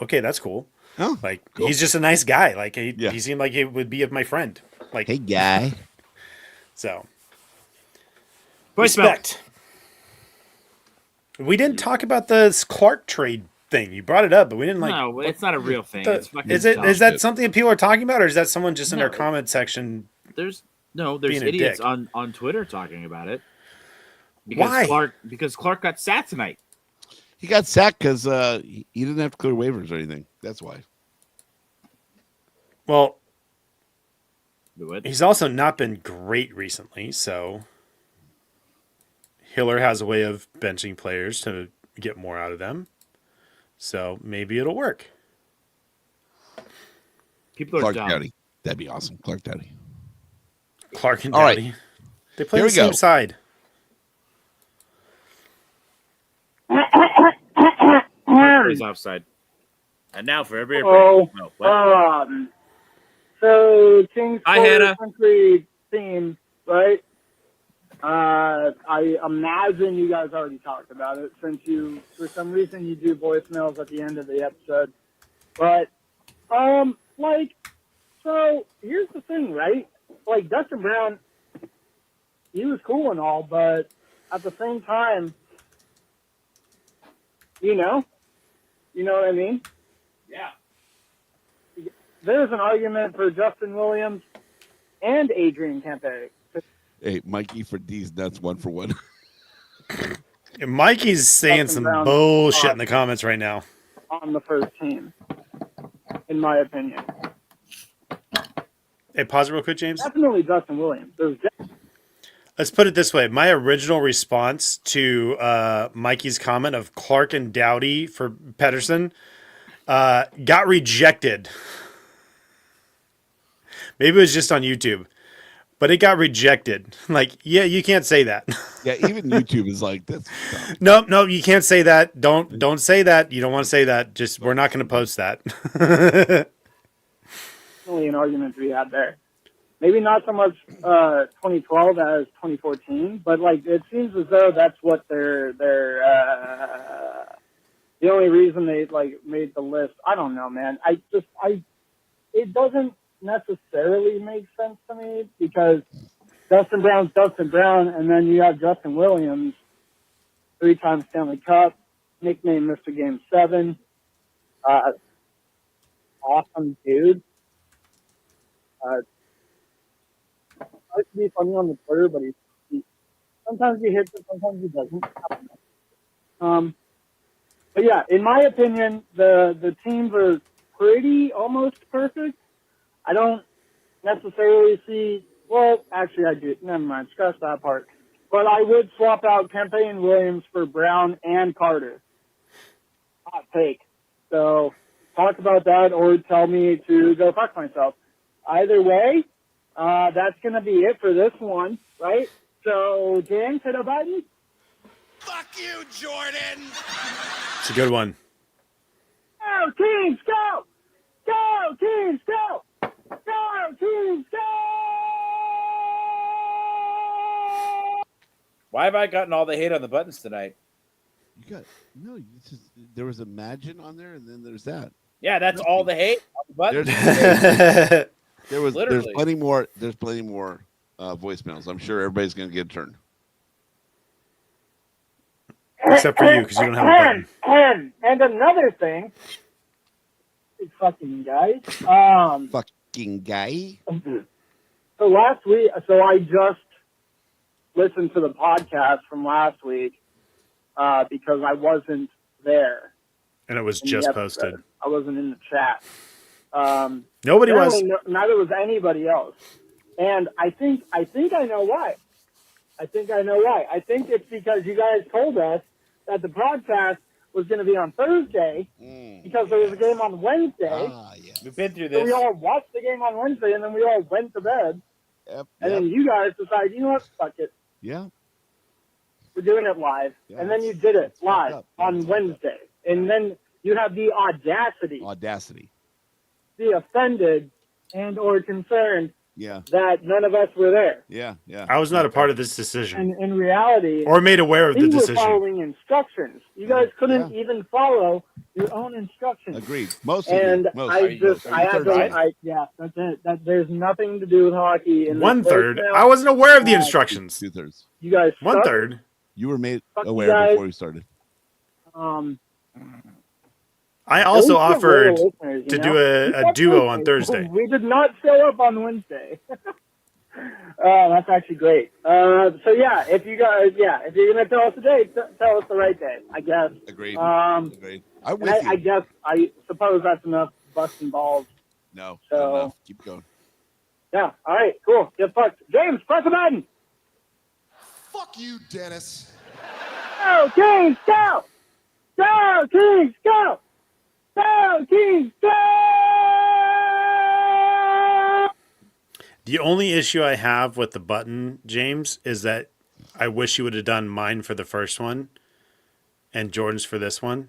"Okay, that's cool." Oh, Like cool. he's just a nice guy. Like Yeah. he seemed like he would be my friend. Like Hey, guy. so. Voicemail. Respect. We didn't talk about the Clark trade thing. You brought it up, but we didn't like. No, it's not a real thing. the- It's fucking is it? dumb. Is that something that people are talking about, or is that someone just in No. our comment section? There's being a idiots dick? on Twitter talking about it. Why? Because Clark got sat tonight. He got sacked because he didn't have to clear waivers or anything. That's why. Well, Do it. he's also not been great recently, so Hiller has a way of benching players to get more out of them. So maybe it'll work. People are Clark dumb. Dowdy. That'd be awesome. Clark Dowdy. Clark and All right. Dowdy. They play Here the we go. same side. Plays offside. And now for every Oh, no, what? So King's Hi, Hannah. country theme, right? I imagine you guys already talked about it since you, for some reason, you do voicemails at the end of the episode. But, so here's the thing, right? Like Dustin Brown, he was cool and all, but at the same time, you know what I mean? Yeah. There's an argument for Justin Williams and Adrian Kempe. Hey, Mikey for D's nuts 1-for-1. And Mikey's saying Dustin some Brown. bullshit in the comments right now. On the first team, in my opinion. Hey, pause it real quick, James. Definitely Justin Williams. Let's put it this way. My original response to Mikey's comment of Clark and Dowdy for Pedersen got rejected. Maybe it was just on YouTube, but it got rejected. Like, yeah, you can't say that. Yeah, even YouTube is like, that's dumb. No, you can't say that. Don't say that. You don't want to say that. Just we're not going to post that. Definitely an argument to be had there. Maybe not so much 2012 as 2014, but like it seems as though that's what they're the only reason they like made the list. I don't know, man. It doesn't necessarily make sense to me because Dustin Brown's Dustin Brown, and then you have Justin Williams, 3-time Stanley Cup, nicknamed Mr. Game 7. Awesome dude. Likes to be funny on the Twitter, but he sometimes he hits it, sometimes he doesn't. I don't know. But yeah, in my opinion, the teams are pretty almost perfect. I don't necessarily see. Well, actually, I do. Never mind. Scratch that part. But I would swap out Kempe and Williams for Brown and Carter. Hot take. So talk about that, or tell me to go fuck myself. Either way. That's going to be it for this one, right? So, Dan, hit a button. Fuck you, Jordan! It's a good one. Go, teams, go! Go, teams, go! Go, teams, go! Why have I gotten all the hate on the buttons tonight? You got there was Imagine on there, and then there's that. Yeah, that's all the hate on the buttons. There's there's Literally. plenty more. There's plenty more voicemails. I'm sure everybody's going to get a turn. Except for you, because you don't have a button. And another thing, you fucking guys. Fucking guy. So last week, I just listened to the podcast from last week because I wasn't there. And it was in the just episode. posted. I wasn't in the chat. Nobody was. Apparently neither was anybody else. And I think I know why. I think it's because you guys told us that the podcast was going to be on Thursday because there was a game on Wednesday. Yeah. We've been through So this. we all watched the game on Wednesday, and then we all went to bed. Yep. And then you guys decided, you know what, fuck it. Yeah. we're doing it live, Yeah, and then you did it it's live fucked up. on It's fucked up. Wednesday, and then you have the audacity Audacity. to be offended and or concerned Yeah. that none of us were there. Yeah. Yeah. I was not a part of this decision And in reality, or made aware of the we were decision. following instructions. You guys couldn't even follow your own instructions. Agreed. Most of And you. Most. I had to, yeah, that's it. There's nothing to do with hockey. In this 1/3. voicemail. I wasn't aware of the instructions. 2/3. You guys suck. 1/3. You were made Fuck you aware guys. before we started. I also At least get offered loyal listeners, to you do know? a duo on Thursday. We did not show up on Wednesday. That's actually great. So yeah, if you're gonna tell us a date, tell us the right day, I guess. Agreed. Agreed. I'm And with you. I suppose that's enough busting balls. No. So- Not enough. Keep going. Yeah. All right. Cool. Get fucked. James, press the button. Fuck you, Dennis. Go Kings, go! Go Kings, go! Go Kings, go! The only issue I have with the button, James, is that I wish you would have done mine for the first one and Jordan's for this one.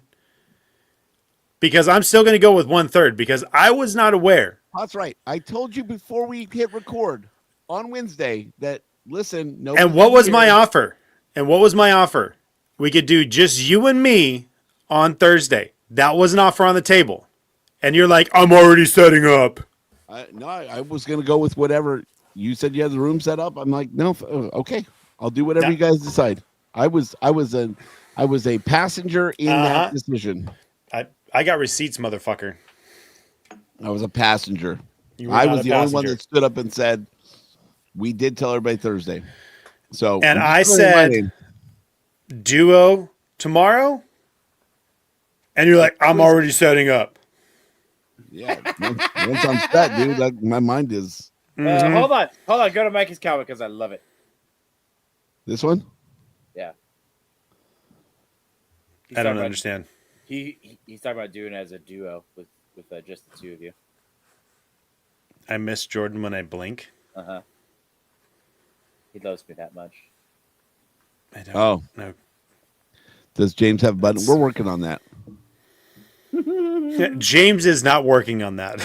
Because I'm still going to go with 1/3 because I was not aware. That's right. I told you before we hit record on Wednesday that listen. No. And what was my offer? We could do just you and me on Thursday. That was an offer on the table. And you're like, I'm already setting up. No, I was gonna go with whatever you said. You had the room set up. I'm like, no, okay. I'll do whatever you guys decide. I was a passenger in that decision. I got receipts, motherfucker. I was a passenger. You were I not was a the only one passenger. that stood up and said, we did tell everybody Thursday. So, And I'm I just putting my said- name. Duo tomorrow? And you're like, I'm already setting up. Yeah, once I'm set, dude, like, my mind is Hold on. Go to Mikey's comment because I love it. this one. Yeah. He's I don't talking about- understand. He's talking about doing it as a duo with just the two of you. I miss Jordan when I blink. He loves me that much. I don't Oh, know. does James have a button? We're working on that. James is not working on that.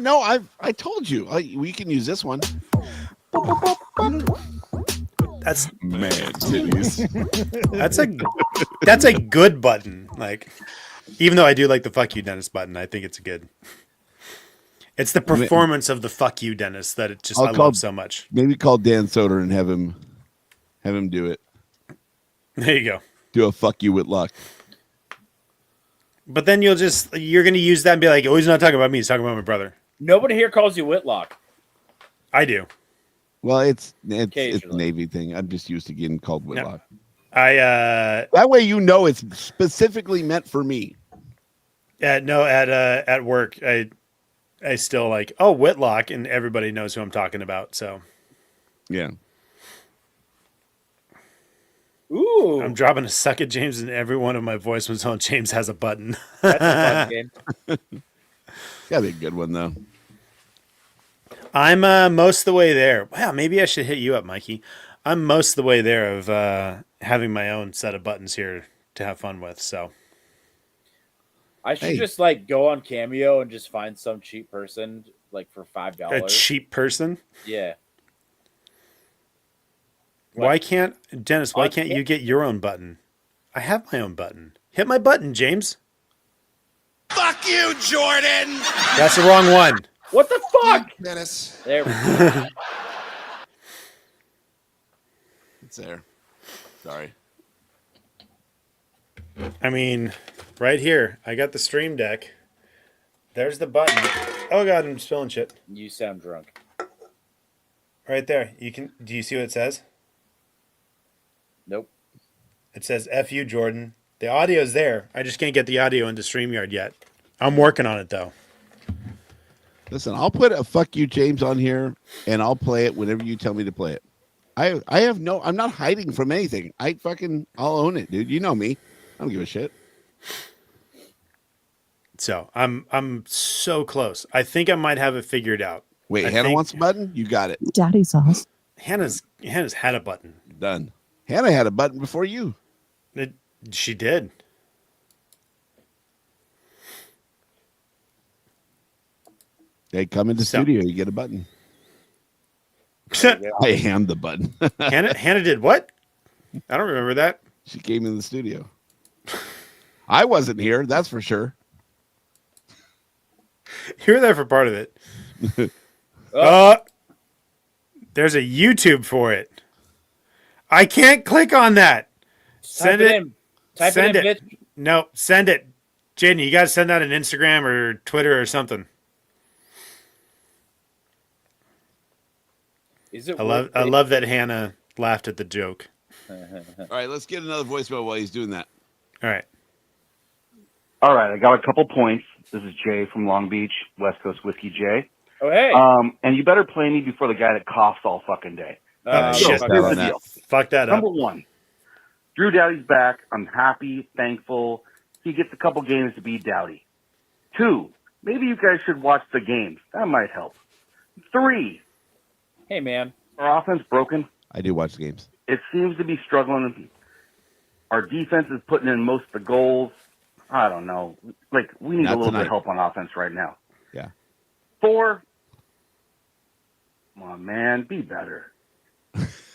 No, I told you. We can use this one. That's Man, titties. that's a good button. Like, even though I do like the "fuck you, Dennis" button, I think it's good. It's the performance of the "fuck you, Dennis" that I love so much. Maybe call Dan Soder and have him do it. There you go. Do a fuck you with luck. But then you're going to use that and be like, oh, he's not talking about me. He's talking about my brother. Nobody here calls you Whitlock. I do. Well, it's a Occasionally. Navy thing. I'm just used to getting called Whitlock. At That way, you know it's specifically meant for me. at work, I still like, oh, Whitlock, and everybody knows who I'm talking about. So Yeah. Ooh, I'm dropping a suck at James in every one of my voicemails on James has a button. that's a fun game. Gotta be a good one, though. I'm most of the way there. Wow, maybe I should hit you up, Mikey. I'm most of the way there of having my own set of buttons here to have fun with. So I should Hey. just like go on Cameo and just find some cheap person like for a $5. cheap person. Yeah. Why can't Dennis? Why On can't Cam- you get your own button? I have my own button. Hit my button, James. Fuck you, Jordan. That's the wrong one. What the fuck? Dennis. There we go. It's there. Sorry. I mean, right here. I got the stream deck. There's the button. Oh god, I'm spilling shit. You sound drunk. Right there. Do you see what it says? Nope. It says F you, Jordan. The audio's there. I just can't get the audio into StreamYard yet. I'm working on it though. Listen, I'll put a fuck you, James, on here, and I'll play it whenever you tell me to play it. I'm not hiding from anything. I'll own it, dude. You know me. I don't give a shit. So I'm so close. I think I might have it figured out. Wait, I Hannah think- wants a button? You got it. Daddy sauce. Hannah's had a button. Done. Hannah had a button before you. She did. They come into So- studio, you get a button. I hand the button. Hannah did what? I don't remember that. She came in the studio. I wasn't here, that's for sure. You were there for part of it. There's a YouTube for it. I can't click on that. Send Type it. in. Type Send it in, it. bitch. No, send it. Jaden, you got to send that on Instagram or Twitter or something. Is it I love that Hannah laughed at the joke. All right, let's get another voicemail while he's doing that. All right. All right, I got a couple points. This is Jay from Long Beach, West Coast Whiskey Jay. Oh, hey. And you better play me before the guy that coughs all fucking day. Shit. fuck that Here's on the that. deal. Fuck that up. Number one, Drew Doughty's back. I'm happy, thankful. He gets a couple games to beat Doughty. 2, maybe you guys should watch the games. That might help. 3, Hey, man. our offense broken. I do watch the games. It seems to be struggling. Our defense is putting in most of the goals. I don't know. Like, we need Not a little bit tonight. of help on offense right now. Yeah. 4, come on, man, be better.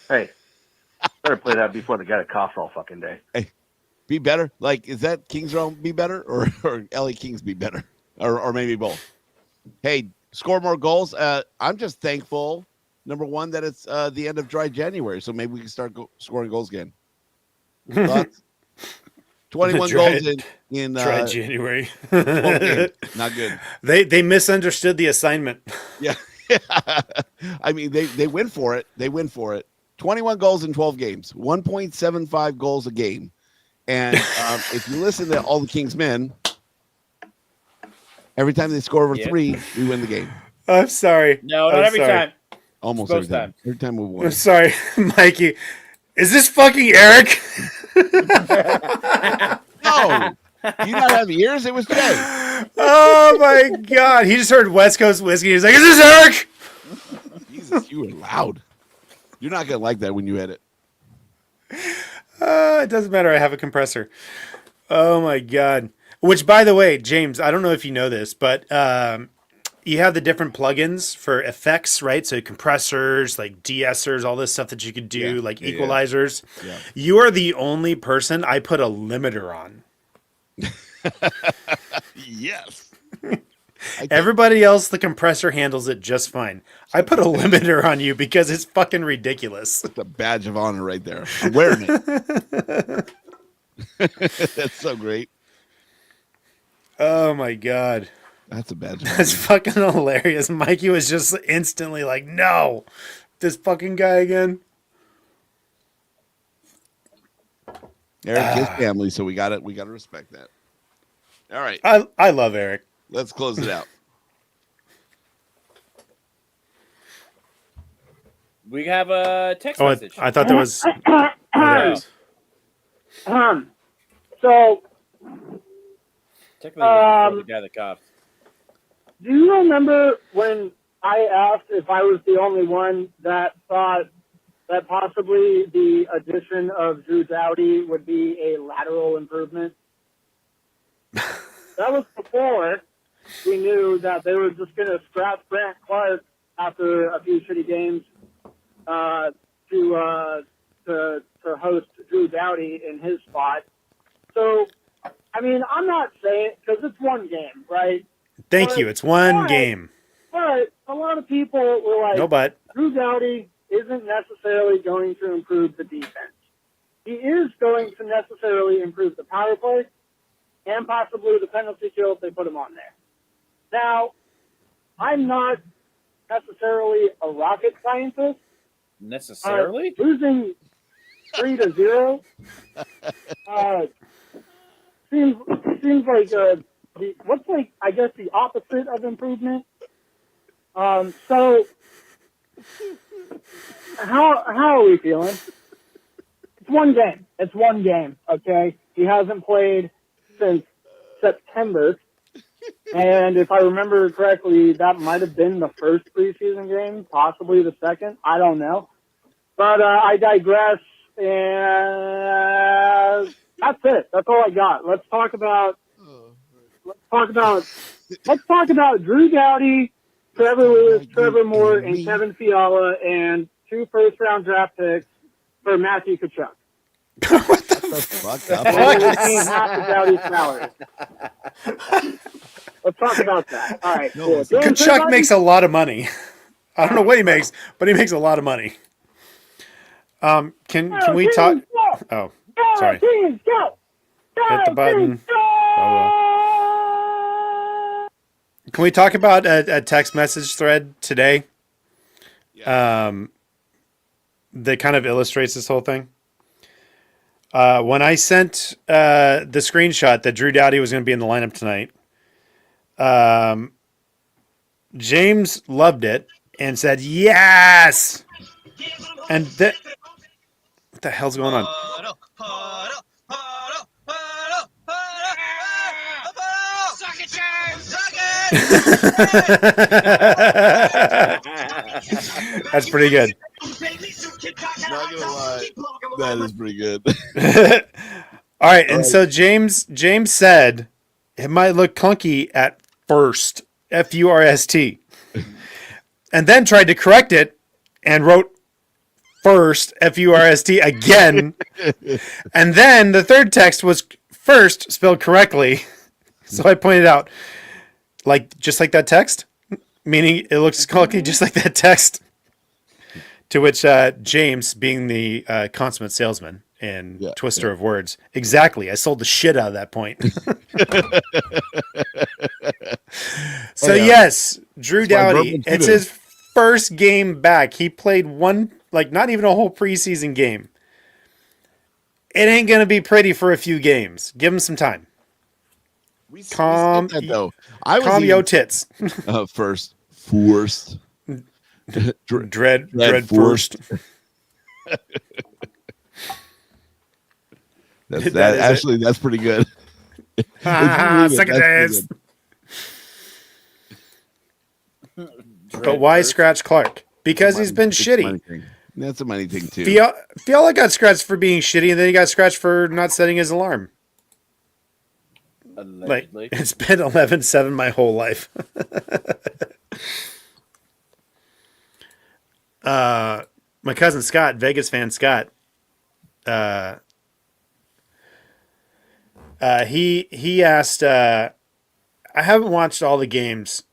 Hey, better play that before the guy that coughs all fucking day. Be better? Like, is that Kings Realm be better or LA Kings be better? Or maybe both. Hey, score more goals. I'm just thankful, number one, that it's the end of dry January, so maybe we can start scoring goals again. Thoughts? 21 Dry- goals in Try January. 12 games. Not good. They misunderstood the assignment. Yeah. I mean, they win for it. They win for it. 21 goals in 12 games, 1.75 goals a game. And if you listen to all the Kings men, every time they score over Yeah. 3, we win the game. I'm sorry. No, I'm not every sorry. time. Almost Both every time. times. Every time we I'm win. sorry, Mikey. Is this fucking Eric? No. Do you not have ears? It was Jay. Oh my god. He just heard West Coast Whiskey. He's like, is this Eric? Jesus, you were loud. You're not going to like that when you edit. It doesn't matter. I have a compressor. Oh my god. Which, by the way, James, I don't know if you know this, but you have the different plugins for effects, right? So compressors, like de-essers, all this stuff that you could do, Yeah. like Yeah. equalizers. Yeah. You are the only person I put a limiter on. Yes. Everybody else, the compressor handles it just fine. I put a limiter on you because it's fucking ridiculous. It's a badge of honor right there. I'm wearing it. That's so great. Oh my god. That's a badge of honor. That's fucking hilarious. Mikey was just instantly like, no, this fucking guy again. Eric, his family, so we got to respect that. All right, I love Eric. let's close it out. We have a text Oh, message. I thought there was. Oh, there it is. So, Technically, the guy that coughs. do you remember when I asked if I was the only one that thought that possibly the addition of Drew Doughty would be a lateral improvement? That was before we knew that they were just going to scrap Grant Clark after a few shitty games to host Drew Doughty in his spot. So, I mean, I'm not saying, because it's one game, right? Thank you. It's one But- game. But a lot of people were like, No but. Drew Doughty isn't necessarily going to improve the defense. He is going to necessarily improve the power play and possibly the penalty kill if they put him on there. Now, I'm not necessarily a rocket scientist. Necessarily? Losing 3-0 seems like what's like I guess the opposite of improvement. So how are we feeling? It's one game. It's one game. Okay, he hasn't played since September, and if I remember correctly, that might have been the first preseason game, possibly the second. I don't know. But I digress. And that's it. That's all I got. Let's talk about Drew Doughty, Trevor Lewis, Trevor Moore, and Kevin Fiala, and 2 first-round draft picks for Matthew Kachuk. Fuck up. And we're paying half the Doughty's salary. Let's talk about that. All right. Cool. Kachuk makes a lot of money. I don't know what he makes, but he makes a lot of money. Can we talk? Oh, sorry. Hit the button. Can we talk about a text message thread today? That kind of illustrates this whole thing. When I sent the screenshot that Drew Doughty was going to be in the lineup tonight, James loved it and said yes. And what the hell's going on? That's pretty good. Not gonna lie, that is pretty good. All right, and so James said it might look clunky at first, F-U-R-S-T, and then tried to correct it and wrote first, F-U-R-S-T again, and then the third text was first spelled correctly. So I pointed out, just like that text, meaning it looks clunky just like that text. To which James, being the consummate salesman and twister of words, exactly. I sold the shit out of that point. So yes, Drew Doughty. It's his first game back. He played one, not even a whole preseason game. It ain't gonna be pretty for a few games. Give him some time. Calm yo tits. First. Dread first. That's pretty good. Second chance. But why scratch Clark? Because he's been shitty. That's a money thing too. Fiala got scratched for being shitty, and then he got scratched for not setting his alarm. Allegedly. It's been 11-7 my whole life. My cousin Scott, Vegas fan Scott, he asked, I haven't watched all the games,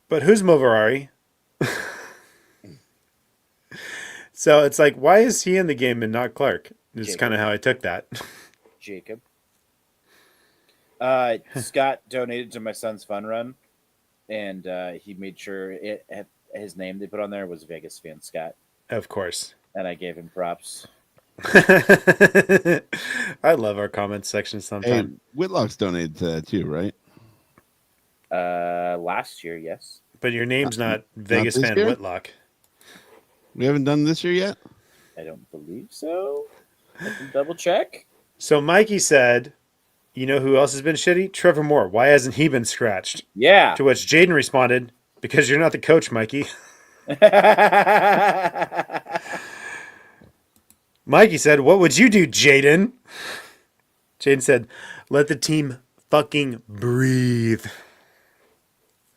but who's Moverari? So it's like, why is he in the game and not Clark? Is kind of how I took that. Jacob. Scott donated to my son's fun run, and he made sure his name they put on there was Vegas fan Scott. Of course. And I gave him props. I love our comments section sometimes. Hey, Whitlock's donated to that too, right? Last year, yes. But your name's not Vegas this fan year? Whitlock. We haven't done this year yet? I don't believe so. I can double check. So Mikey said, you know who else has been shitty? Trevor Moore. Why hasn't he been scratched? Yeah. To which Jaden responded, because you're not the coach, Mikey. Mikey said, what would you do, Jaden? Jaden said, let the team fucking breathe.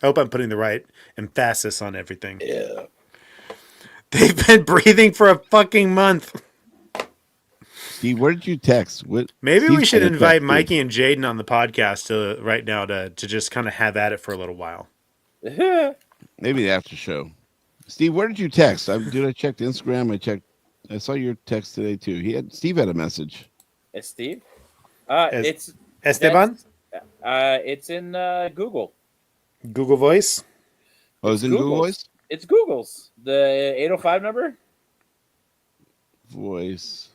I hope I'm putting the right emphasis on everything. Yeah. They've been breathing for a fucking month. Steve, where did you text? Maybe Steve we should said invite text Mikey and Jaden on the podcast right now to just kind of have at it for a little while. Maybe the after show. Steve, where did you text? I checked Instagram. I saw your text today too. Steve had a message. It's Steve. It's Esteban. It's in Google. Google Voice. Oh, it's in Google Voice. It's Google's the 805 number. Voice.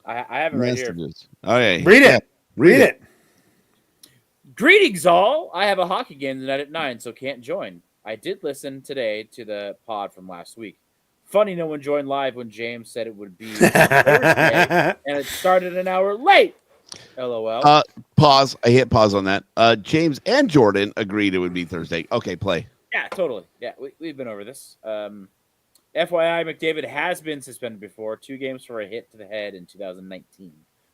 I have it right here. Oh yeah. Read it. Read it. Greetings, all. I have a hockey game tonight at 9, so can't join. I did listen today to the pod from last week. Funny no one joined live when James said it would be Thursday, and it started an hour late. LOL. Pause. I hit pause on that. James and Jordan agreed it would be Thursday. Okay, play. Yeah, totally. Yeah, we've been over this. FYI, McDavid has been suspended before. 2 games for a hit to the head in 2019.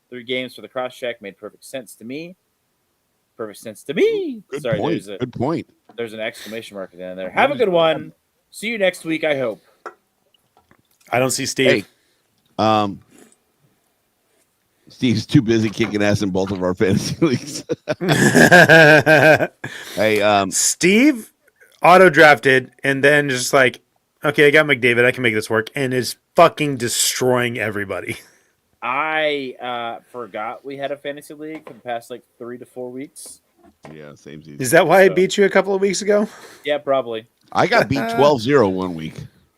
3 games for the cross check made perfect sense to me. Perfect sense to me. Good Sorry, point. Good point. there's an exclamation mark at the end there. Have a good one. See you next week, I hope. I don't see Steve. Hey, Steve's too busy kicking ass in both of our fantasy leagues. Hey, Steve auto drafted and then just like, okay, I got McDavid. I can make this work, and is fucking destroying everybody. I forgot we had a fantasy league for the past like 3 to 4 weeks. yeah, same season. Is that why I So- beat you a couple of weeks ago? Yeah, probably. I got beat 12-0 one week.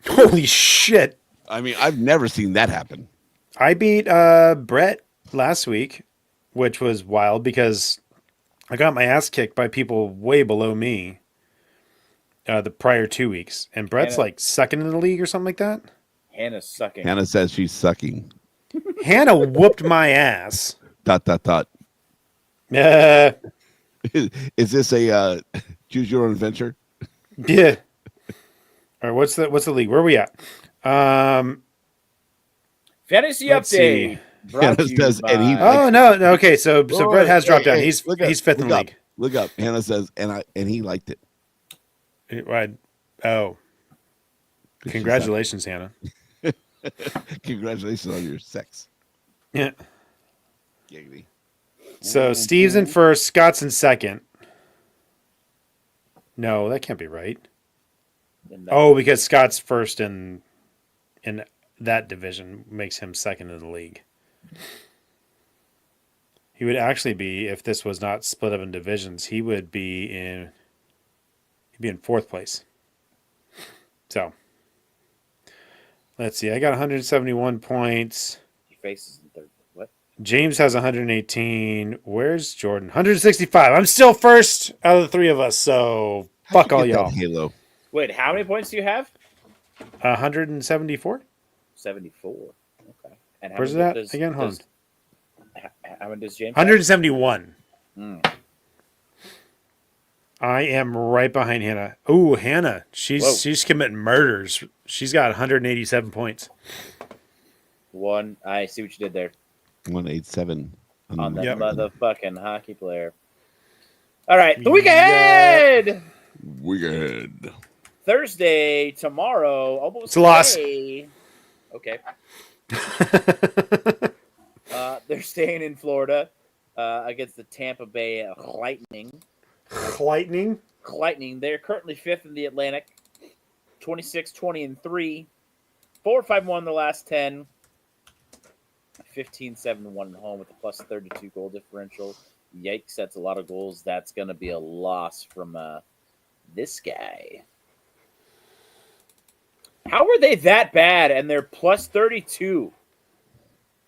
Holy shit! I mean, I've never seen that happen. I beat Brett last week, which was wild because I got my ass kicked by people way below me the prior 2 weeks, and Brett's Hannah- like second in the league or something like that. Hannah's sucking. Hannah says she's sucking. Hannah whooped my ass. ... Is this a choose your own adventure? Yeah. All right, what's the league? Where are we at? Fantasy Let's see. update. Brought Hannah to you says, and he- by- Oh no, okay, so Wait, Brett has dropped down. hey, He's look up, he's fifth in the look up, league. Look up. Hannah says, and he liked it. Right. Oh, congratulations, Hannah. Congratulations on your sex. Yeah. Giggity. So Steve's in first, Scott's in second. No, that can't be right. Oh, because Scott's first in that division makes him second in the league. He would actually be, if this was not split up in divisions, he'd be in fourth place. So let's see. I got 171 points. He faces in third. What? James has 118. Where's Jordan? 165. I'm still first out of the 3 of us, so How'd fuck you all get that y'all. Halo. Wait, how many points do you have? 174? 74. Okay. And how Where's many that does- again? Hold on. does- How many does James? 171. Mm. I am right behind Hannah. Ooh, Hannah. Whoa. She's committing murders. She's got 187 points. One. I see what you did there 187 on that Yep. motherfucking hockey player. All right, the week ahead. Weird. Thursday, tomorrow, almost It's a loss. today. Okay. They're staying in Florida against the Tampa Bay Lightning. Lightning. Lightning. They're currently 5th in the Atlantic, 26-20-3, 4-5-1 in the last 10, 15-7-1 at home with a plus 32 goal differential. Yikes, that's a lot of goals. That's going to be a loss from this guy. How are they that bad and they're plus 32?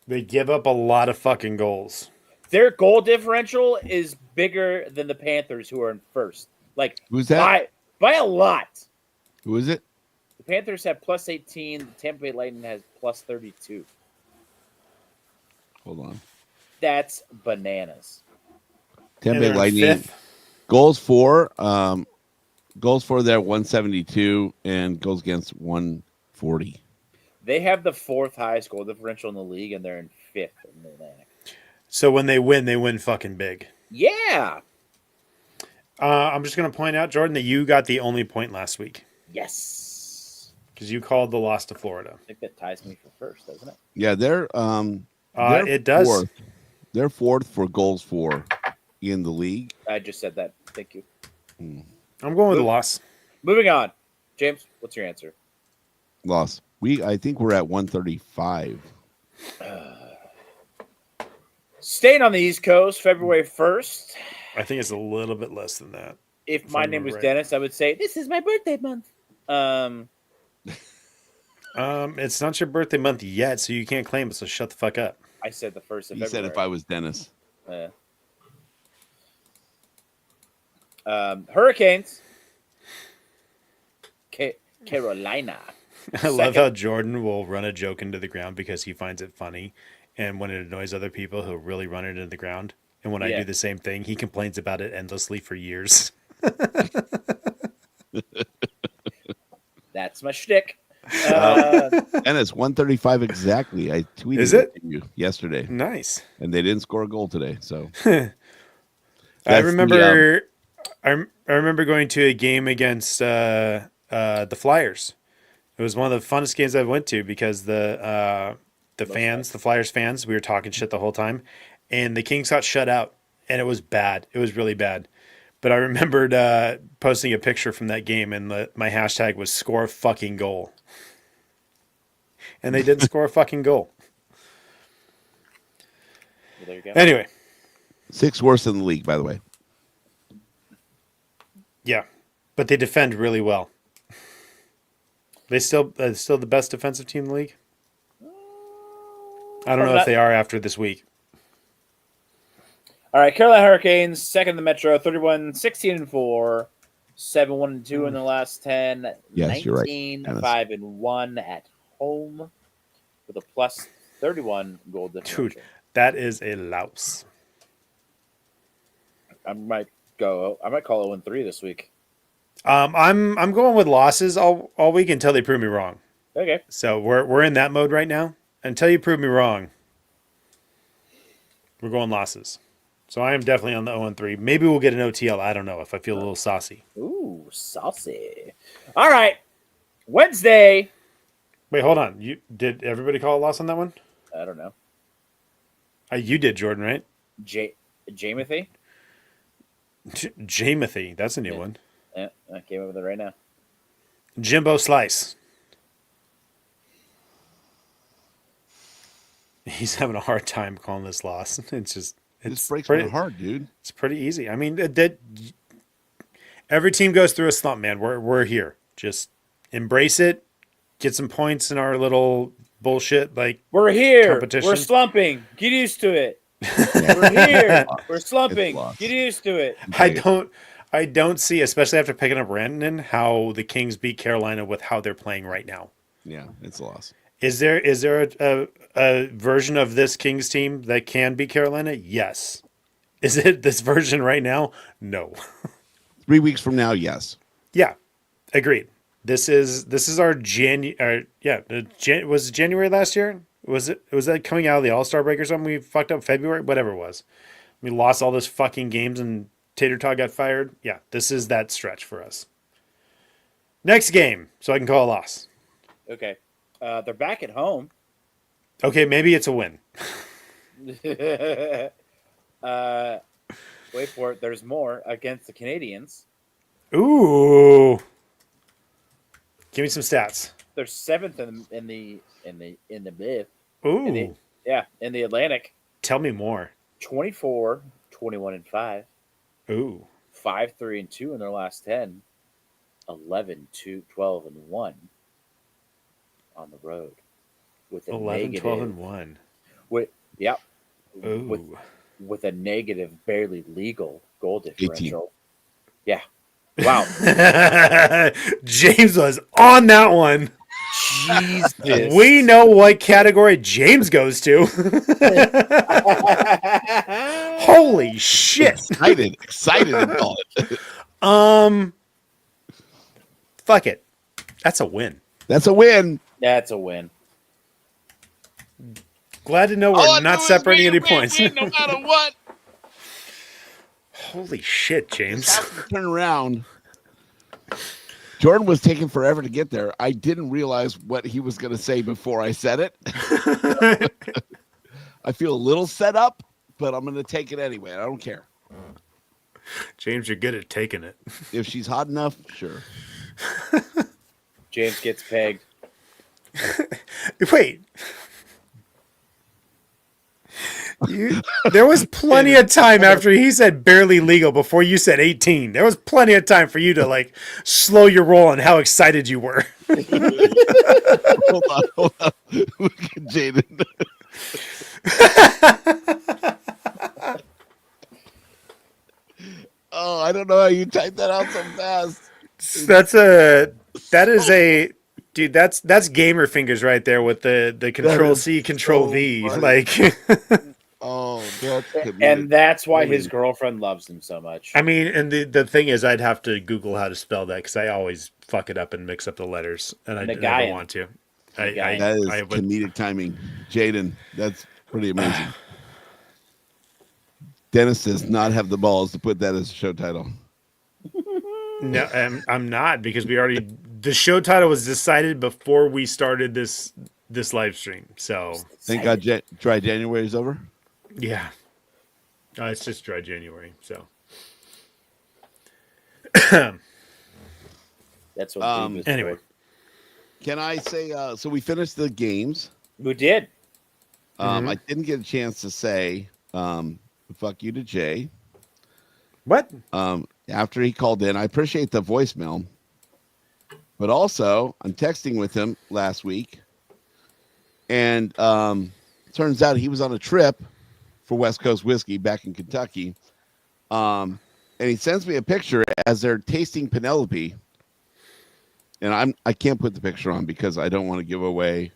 They give up a lot of fucking goals. Their goal differential is bigger than the Panthers, who are in first. Like, Who's that? by a lot. Who is it? The Panthers have plus 18. The Tampa Bay Lightning has plus 32. Hold on. That's bananas. Tampa And Bay they're in Lightning. fifth. Goals for there 172 and goals against 140. They have the 4th highest goal differential in the league, and they're in 5th in the Atlantic. So when they win fucking big. Yeah. I'm just going to point out, Jordan, that you got the only point last week Yes. because you called the loss to Florida. I think that ties me for first, doesn't it? Yeah, they're It does. Fourth. They're fourth for goals for in the league. I just said that. Thank you. I'm going with the loss. Moving on. James, what's your answer? Loss. I think we're at 135. Staying on the East Coast, February 1st. I think it's a little bit less than that. If If my I name was remember right. Dennis, I would say, this is my birthday month. It's not your birthday month yet, so you can't claim it. So shut the fuck up. I said the 1st of He February. said if I was Dennis. Hurricanes. Carolina. I love Second. how Jordan will run a joke into the ground because he finds it funny, and when it annoys other people, he'll really run it into the ground. And when I Yeah. do the same thing, he complains about it endlessly for years. That's my shtick. And it's 135 exactly. I tweeted Is it? to you yesterday, Nice. and they didn't score a goal today. So I That's remember. I remember going to a game against the Flyers. It was one of the funnest games I went to because the fans, the Flyers fans, we were talking shit the whole time, and the Kings got shut out, and it was bad. It was really bad. But I remembered posting a picture from that game, and my hashtag was "score a fucking goal," and they didn't score a fucking goal. Well, there you go. Anyway, 6th worst in the league, by the way. yeah, but they defend really well. They still the best defensive team in the league. I don't know if they are after this week. All right, Carolina Hurricanes, second in the Metro, 31, 16 and 4, 7, 1 and 2 in their last 10, Yes, you're right, 19, Dennis. 5 and 1 at home with a plus 31 goal differential. Dude, that is a louse. I might call it 0-3 this week. I'm going with losses all week until they prove me wrong. Okay. So we're in that mode right now. Until you prove me wrong, we're going losses. So I am definitely on the 0-3. Maybe we'll get an OTL. I don't know if I feel a little saucy. Ooh, saucy. All right. Wednesday. Wait, hold on. You did everybody call a loss on that one? I don't know. You did, Jordan, right? Jamothy? Jamothy. That's a new one. Yeah, I came up with it right now. Jimbo Slice. He's having a hard time calling this loss. It's This breaks pretty my heart, dude. It's pretty easy. I mean, that every team goes through a slump, man. We're here. Just embrace it. Get some points in our little bullshit We're here. competition. We're slumping. Get used to it. We're here. We're slumping. It's lost. Get used to it. I don't see, especially after picking up Rantanen, how the Kings beat Carolina with how they're playing right now. Yeah, it's a loss. Is there a version of this Kings team that can beat Carolina? Yes. Is it this version right now? No. 3 weeks from now, yes. Yeah, agreed. This is our was it January last year? Was that coming out of the All-Star break or something? We fucked up February, whatever it was. We lost all those fucking games and Tater Tot got fired. Yeah, this is that stretch for us. Next game, so I can call a loss. Okay. They're back at home. Okay, maybe it's a win. Wait for it. There's more against the Canadians. Ooh. Give me some stats. They're seventh in the Ooh. in the Atlantic. Tell me more. 24, 21 and 5. Ooh. 5, 3 and 2 in their last 10. 11, 2, 12 and 1 on the road. With a 11, negative 12, and 1. With a negative, barely legal goal differential. 18. Yeah. Wow. James was on that one. Jesus. We know what category James goes to. Holy shit. Excited to call it. Fuck it. That's a win. That's a win. That's a win. Glad to know we're not separating any points. no matter what. Holy shit, James. Turn around. Jordan was taking forever to get there. I didn't realize what he was going to say before I said it. I feel a little set up, but I'm going to take it anyway. I don't care. James, you're good at taking it. If she's hot enough, sure. James gets pegged. Wait. There was plenty of time after he said barely legal before you said 18. There was plenty of time for you to slow your roll on how excited you were. Hold on. Look at Jaden. Oh, I don't know how you typed that out so fast. That's gamer fingers right there with the control C, control V. funny. Oh, And that's why his girlfriend loves him so much. I mean, and the thing is, I'd have to Google how to spell that because I always fuck it up and mix up the letters, and I Nagayan. never want to. Nagayan. That is I would. comedic timing. Jaden, that's pretty amazing. Dennis does not have the balls to put that as a show title. No, I'm not, because the show title was decided before we started this live stream. So Thank God Dry January is over. yeah, it's just dry January. So That's what Dave was anyway. for. Can I say, so we finished the games. We did. I didn't get a chance to say, fuck you to Jay. What? After he called in, I appreciate the voicemail, but also I'm texting with him last week, and turns out he was on a trip for West Coast whiskey back in Kentucky, and he sends me a picture as they're tasting Penelope, and I can't put the picture on because I don't want to give away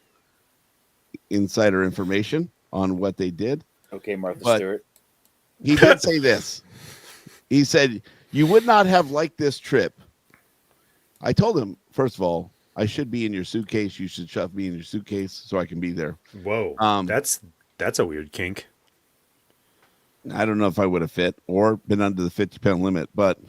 insider information on what they did. Okay, Martha But- Stewart. He did say this. He said, "You would not have liked this trip." I told him, first of all, I should be in your suitcase. You should shove me in your suitcase so I can be there. Whoa, that's a weird kink. I don't know if I would have fit or been under the 50-pound limit, but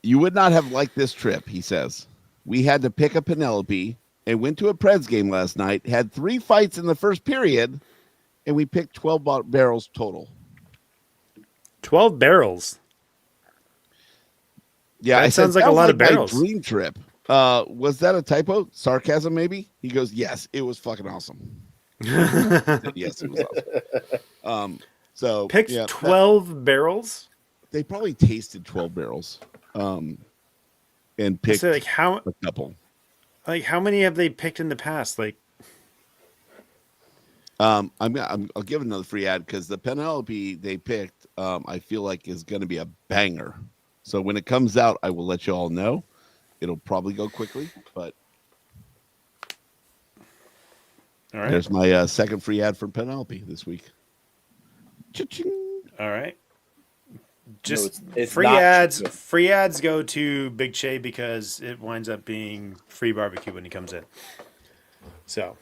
you would not have liked this trip, he says. We had to pick a Penelope and went to a Preds game last night, had 3 fights in the first period, and we picked 12 barrels total. 12 barrels. Yeah, That I said, sounds like a lot of my barrels. dream trip. Was that a typo? Sarcasm, maybe? He goes, yes, it was fucking awesome. Yes, it was awesome. So Picked yeah, 12 barrels. they probably tasted 12 barrels, and picked So like how a couple. many have they picked in the past? Like, I'll give another free ad because the Penelope they picked, I feel like is going to be a banger. So when it comes out, I will let you all know. It'll probably go quickly, but all right, there's my second free ad for Penelope this week. Cha-ching. all right. Just it's free not ads. good. Free ads go to Big Che because it winds up being free barbecue when he comes in. So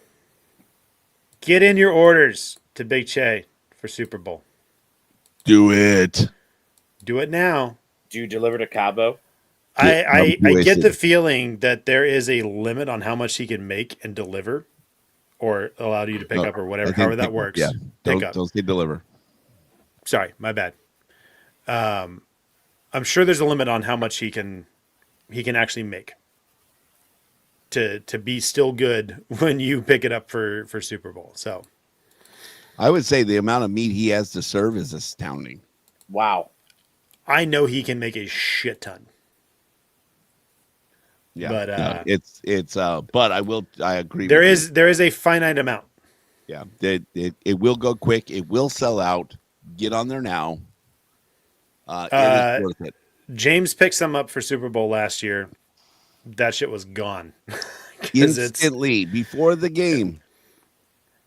get in your orders to Big Che for Super Bowl. Do it. Do it now. Do you deliver to Cabo? I I'm get the wasted. feeling that there is a limit on how much he can make and deliver, or allow you to pick No, up, or I whatever, think however that pick- works. Yeah, Pick up. don't say deliver. Sorry, my bad. I'm sure there's a limit on how much he can actually make to be still good when you pick it up for Super Bowl. So I would say the amount of meat he has to serve is astounding. Wow. I know he can make a shit ton. Yeah, But, no, it's but I agree. There with is a finite amount. you. Yeah, it will go quick. It will sell out. Get on there now. It is worth it. James picked some up for Super Bowl last year. That shit was gone. 'Cause Instantly before the game.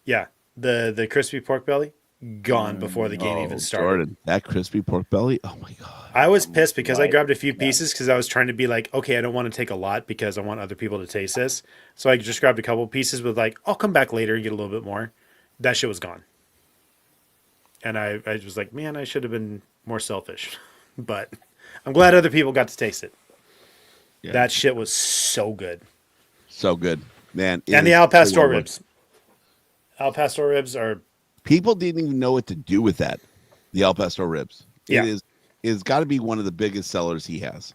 yeah, the crispy pork belly gone before the game even started. Jordan, that crispy pork belly. Oh my god. I was pissed because I Right. grabbed a few pieces because I was trying to be like, okay, I don't want to take a lot because I want other people to taste this. So I just grabbed a couple pieces with like, I'll come back later and get a little bit more. That shit was gone. And I was like, man, I should have been more selfish. But I'm glad other people got to taste it. Yeah. That shit was so good. So good, man. It And the is Al so Pastor well ribs. Al Pastor ribs are People didn't even know what to do with that. The El Pastor ribs. Yeah. It's got to be one of the biggest sellers he has.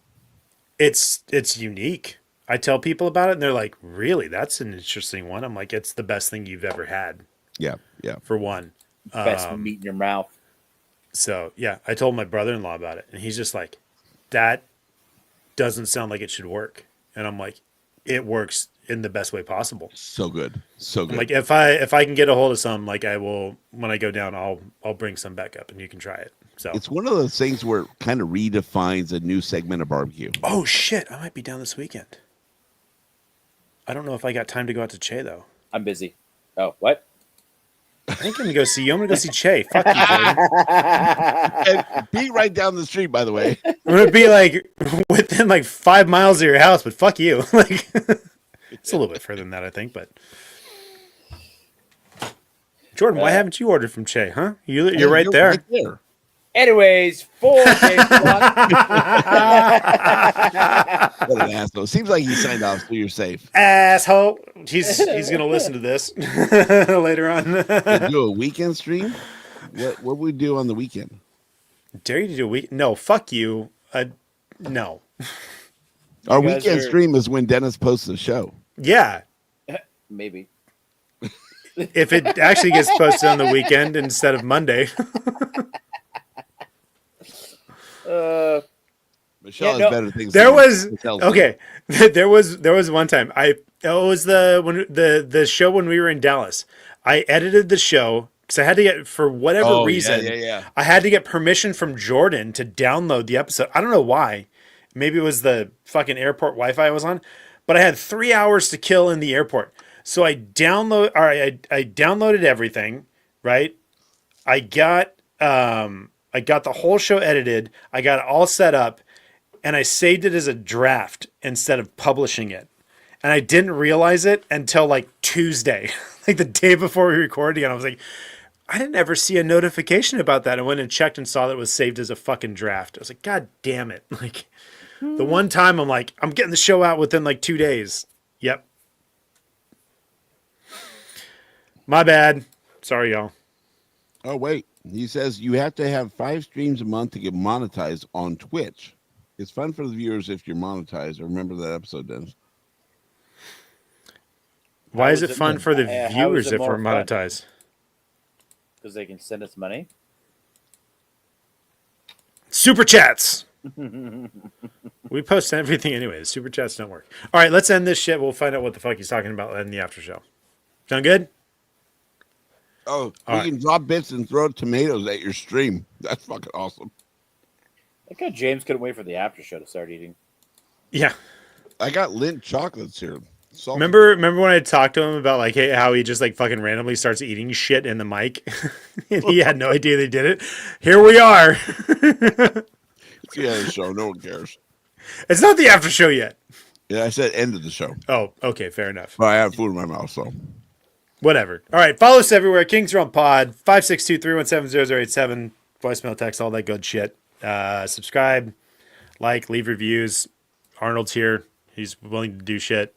it's unique. I tell people about it and they're like, really? That's an interesting one. I'm like, it's the best thing you've ever had, Yeah, yeah. for one. Best meat in your mouth. So yeah, I told my brother-in-law about it, and he's just like, "That doesn't sound like it should work." And I'm like, "It works in the best way possible." So good, so I'm good. like, if I can get a hold of some, like I will when I go down, I'll bring some back up, and you can try it. So It's one of those things where it kind of redefines a new segment of barbecue. oh shit, I might be down this weekend. I don't know if I got time to go out to Che though. I'm busy. Oh, what? I ain't gonna go see you. I'm gonna go see Che. Fuck you, Jordan. And be right down the street, by the way. I'm gonna be like within like 5 miles of your house, but fuck you. Like it's a little bit further than that, I think. But Jordan, why haven't you ordered from Che? Huh? You're right there. Right there. Anyways, for James Blunt, What an asshole. Seems like he signed off, so you're safe. Asshole. He's gonna listen to this later on. You do a weekend stream? What would we do on the weekend? Dare you to do a week? No, fuck you. No. Our You guys weekend are- stream is when Dennis posts the show. Yeah. maybe. If it actually gets posted on the weekend instead of Monday. Michelle Yeah, no, has better things. There to do. was Michelle's okay. There was one time it was the show when we were in Dallas. I edited the show because I had to get for whatever Oh, reason. yeah. I had to get permission from Jordan to download the episode. I don't know why. Maybe it was the fucking airport Wi-Fi I was on, but I had 3 hours to kill in the airport. So I downloaded everything. Right. I got the whole show edited. I got it all set up. And I saved it as a draft instead of publishing it. And I didn't realize it until like Tuesday, like the day before we recorded. And I was like, I didn't ever see a notification about that. I went and checked and saw that it was saved as a fucking draft. I was like, God damn it. Like the one time I'm like, I'm getting the show out within like 2 days. Yep. My bad. Sorry, y'all. Oh, wait. He says you have to have 5 streams a month to get monetized on Twitch. It's fun for the viewers if you're monetized. I remember that episode, Dennis. Why How is is it it fun more- for the how is viewers it if we're more fun? monetized? Because they can send us money. Super chats. We post everything anyway. Super chats don't work. All right, let's end this shit. We'll find out what the fuck he's talking about in the after show. Sound good? Oh, All we right. can drop bits and throw tomatoes at your stream. That's fucking awesome. Like how James couldn't wait for the after show to start eating. Yeah. I got Lindt chocolates here. Salted. Remember when I talked to him about like hey, how he just like fucking randomly starts eating shit in the mic, and he had no idea they did it. Here we are. It's the end of the show. No one cares. It's not the after show yet. Yeah, I said end of the show. Oh, okay, fair enough. But I have food in my mouth, so. Whatever. All right, follow us everywhere. Kings Realm Pod 562-317-0087. Voicemail, text, all that good shit. Subscribe, like, leave reviews. Arnold's here. He's willing to do shit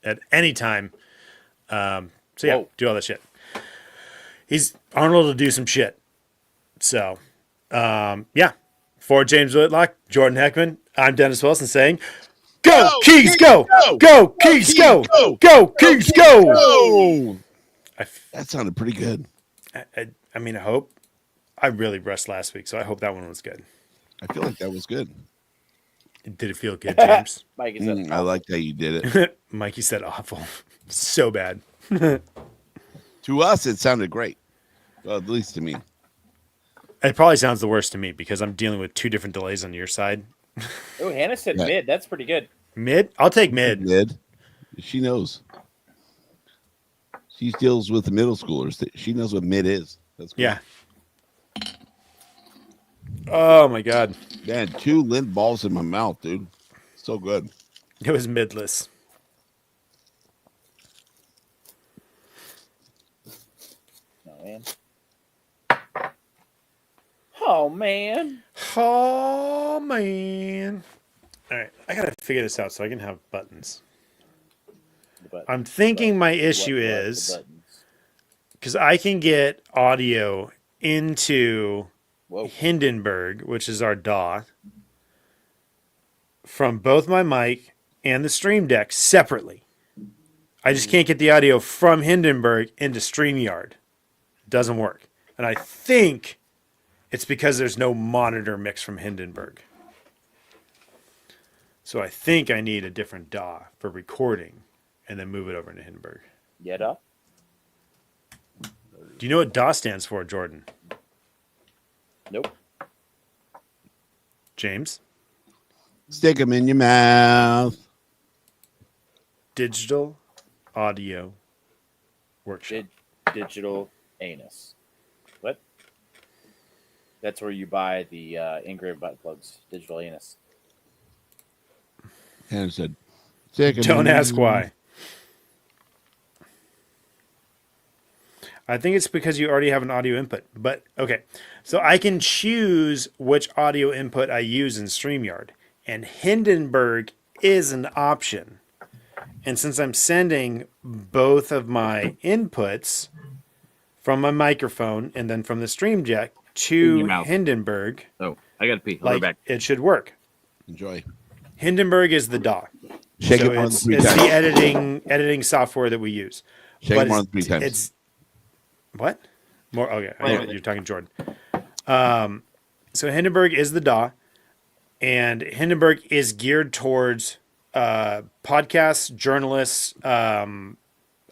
at any time. So yeah, Whoa. do all that shit. Arnold will do some shit. So yeah. For James Whitlock, Jordan Heckman, I'm Dennis Wilson saying, Go, Kings, go! Go, Kings, go! Go, Kings, go! Oh, I that sounded pretty good. I mean, I hope. I really rushed last week, so I hope that one was good. I feel like that was good. Did it feel good, James? Mike is I liked how you did it. Mikey said awful. So bad. To us, it sounded great. Well, at least to me. It probably sounds the worst to me because I'm dealing with 2 different delays on your side. Oh, Hannah said Yeah. mid. That's pretty good. Mid? I'll take mid. Mid. She knows. She deals with the middle schoolers. She knows what mid is. That's cool. Yeah. Oh my god. Man, 2 lint balls in my mouth, dude. So good. It was midless. Oh man. Oh man. Oh man. All right, I gotta figure this out so I can have buttons. But I'm thinking my issue what the is buttons? because I can get audio into Whoa. Hindenburg, which is our DAW, from both my mic and the Stream Deck separately. I just can't get the audio from Hindenburg into StreamYard. Doesn't work. And I think it's because there's no monitor mix from Hindenburg. So I think I need a different DAW for recording and then move it over into Hindenburg. Yetta. Do you know what DAW stands for, Jordan? Nope. James? Stick them in your mouth. Digital Audio Workshop. Digital anus. What? That's where you buy the engraved butt plugs, digital anus. And said, Don't ask why. I think it's because you already have an audio input. But okay, so I can choose which audio input I use in StreamYard, and Hindenburg is an option. And since I'm sending both of my inputs from my microphone and then from the Stream Deck In your to mouth. Hindenburg, Oh, I gotta pee. I'll be like back. it should work. Enjoy. Hindenburg is the DAW. Shake So it more than it's 3 the times. editing software that we use. Shake But it more than 3 times. It's what? More okay. Wait, I know wait. you're talking Jordan. So Hindenburg is the DAW, and Hindenburg is geared towards podcasts, journalists,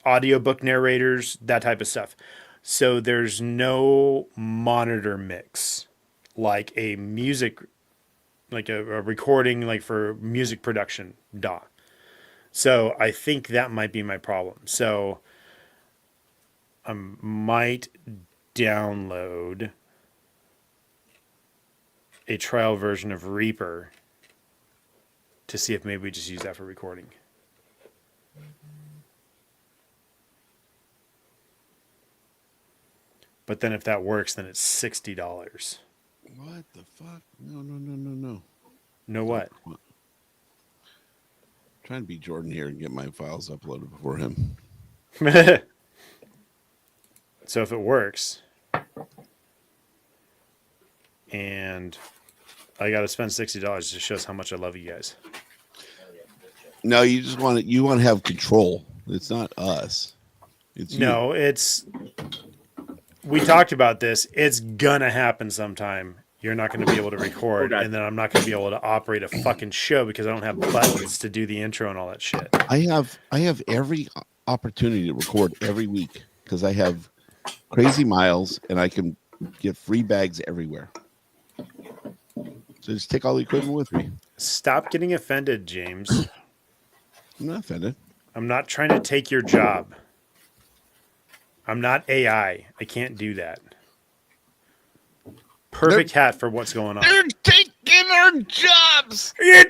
audiobook narrators, that type of stuff. So there's no monitor mix like a music, like a recording, like for music production DAW. So I think that might be my problem. So I might download a trial version of Reaper to see if maybe we just use that for recording. But then if that works, then it's $60. What the fuck? No. Know what? Trying to be Jordan here and get my files uploaded before him. So if it works, and I got to spend $60, it just shows how much I love you guys. No, you just want to. You want to have control. It's not us. It's you. No, it's. We talked about this. It's gonna happen sometime. You're not going to be able to record, and then I'm not going to be able to operate a fucking show because I don't have buttons to do the intro and all that shit. I have every opportunity to record every week because I have crazy miles and I can get free bags everywhere. So just take all the equipment with me. Stop getting offended, James. I'm not offended. I'm not trying to take your job. I'm not AI. I can't do that. Perfect hat for what's going on. They're taking our jobs. Are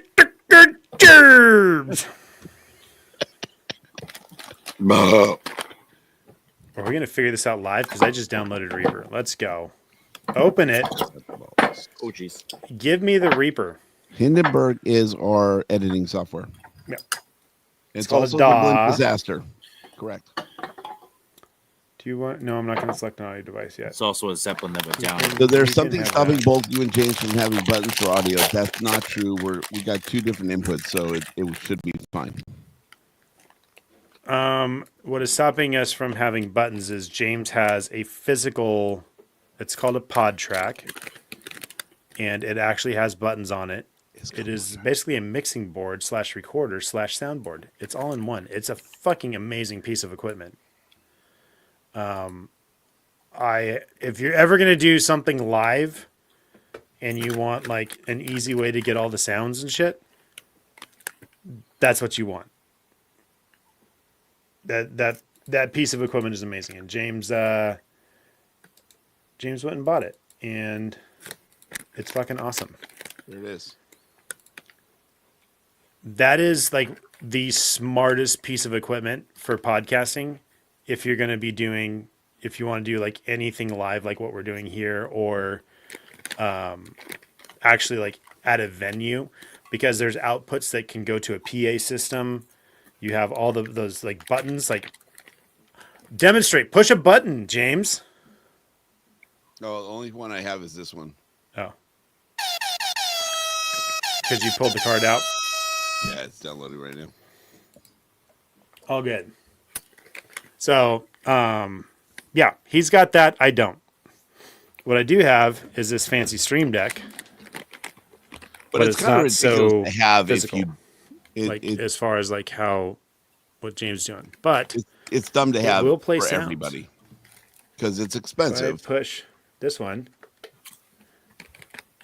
we going to figure this out live? Because I just downloaded Reaper. Let's go. Open it. Oh, jeez. Give me the Reaper. Hindenburg is our editing software. Yeah. It's called also a the DAW. Blend Disaster. Correct. Do you want? No, I'm not going to select an audio device yet. It's also a Zeppelin that went down. So there's We can something have stopping that. both you and James from having buttons for audio. That's not true. We got 2 different inputs, so it should be fine. What is stopping us from having buttons is James has a physical, it's called a pod track, and it actually has buttons on it. It is basically a mixing board / recorder / soundboard. It's all in one. It's a fucking amazing piece of equipment. If you're ever going to do something live and you want like an easy way to get all the sounds and shit, that's what you want. That piece of equipment is amazing, and James went and bought it, and it's fucking awesome. There it is. That is like the smartest piece of equipment for podcasting. If you're going to be doing, if you want to do like anything live, like what we're doing here, or actually like at a venue, because there's outputs that can go to a PA system. You have all those like buttons, like demonstrate, push a button, James. Oh, the only one I have is this one. Oh, because you pulled the card out. Yeah, it's downloading right now. All good. So, yeah, he's got that. I don't. What I do have is this fancy Stream Deck, but it's it's kind of not ridiculous so to have physical. if you. Like as far as like what James is doing, but It's dumb to have will play for sounds. everybody because it's if I expensive. push this one,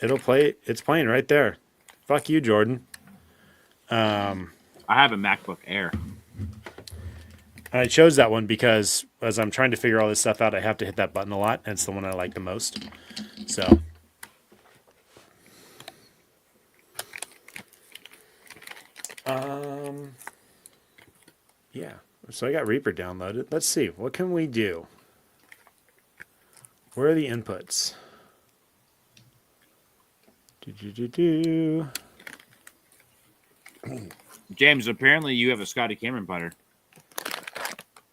it'll play. It's playing right there. Fuck you, Jordan. I have a MacBook Air. I chose that one because as I'm trying to figure all this stuff out, I have to hit that button a lot, and it's the one I like the most. So, yeah. So I got Reaper downloaded. Let's see. What can we do? Where are the inputs? Do. James, apparently you have a Scotty Cameron putter.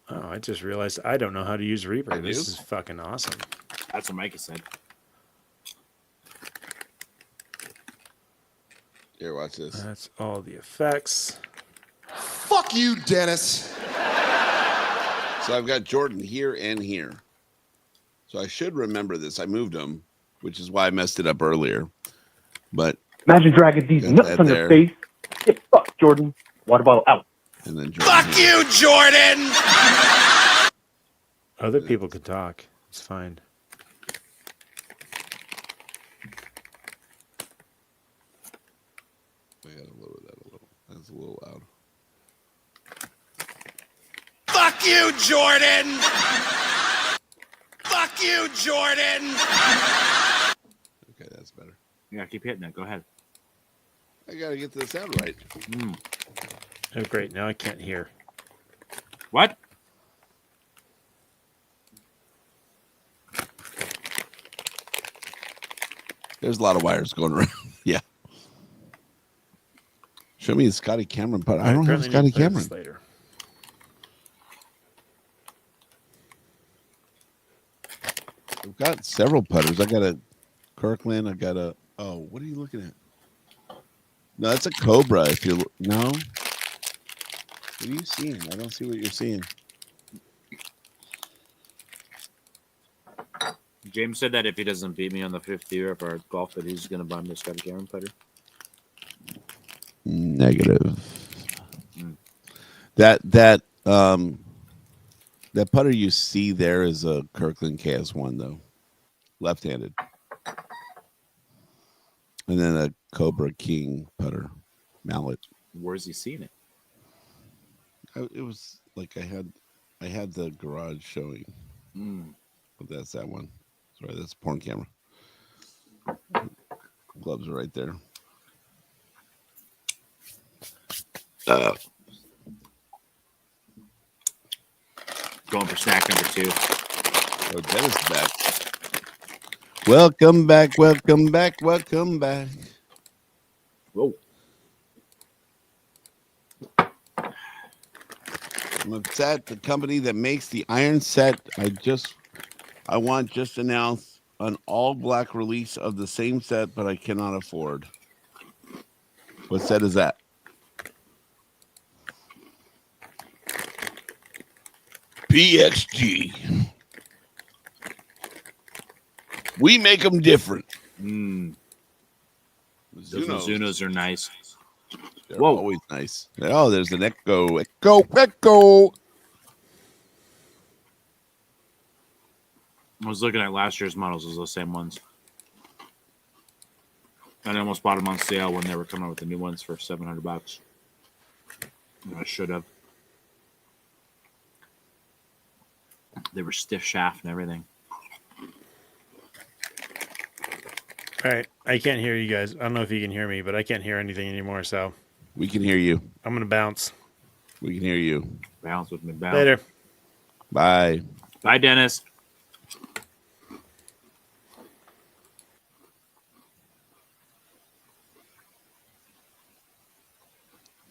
Oh, I just realized I don't know how to use Reaper. I This do. is fucking awesome. That's what Micah said. Here, watch this. That's all the effects. Fuck you, Dennis. So I've got Jordan here and here. So I should remember this. I moved them, which is why I messed it up earlier. But Imagine dragging these Got nuts that on there. your face. Get fucked, Jordan. Water bottle out. and then Jordan Fuck here. you, Jordan. Other people could talk. It's fine. I gotta lower that a little. That's a little loud. Fuck you, Jordan. Fuck you, Jordan. Okay, that's better. Yeah, keep hitting it. Go ahead. I gotta get the sound right. Oh, great. Now I can't hear. What? There's a lot of wires going around. Yeah. Show me the Scotty Cameron putt. I don't have Apparently need Scotty to play this Cameron. later. I've got several putters. I got a Kirkland. I got a. Oh, what are you looking at? No, that's a Cobra. If you no, what are you seeing? I don't see what you're seeing. James said that if he doesn't beat me on the 5th year of our golf, that he's going to buy me a Scotty Cameron putter. Negative. Mm. That putter you see there is a Kirkland KS1 though, left-handed, and then a Cobra King putter, mallet. Where's he seeing it? It was like I had the garage showing, Mm. but that's that one. Sorry, that's a porn camera. Gloves are right there. Going for snack number 2. Oh, Dennis is back. Welcome back, welcome back, welcome back. Whoa. I'm upset. The company that makes the iron set, I want just announce an all black release of the same set, but I cannot afford. What set is that? PXG. We make them different. Mm. Those Zunos. Mizunos are nice. They're Whoa. always nice. Oh, there's an Echo. Echo. I was looking at last year's models, those are the same ones. I almost bought them on sale when they were coming out with the new ones for $700. I should have. They were stiff shaft and everything. All right. I can't hear you guys. I don't know if you can hear me, but I can't hear anything anymore. So We can hear you. I'm going to bounce. We can hear you. Bounce with me, bounce. Later. Bye. Bye, Dennis.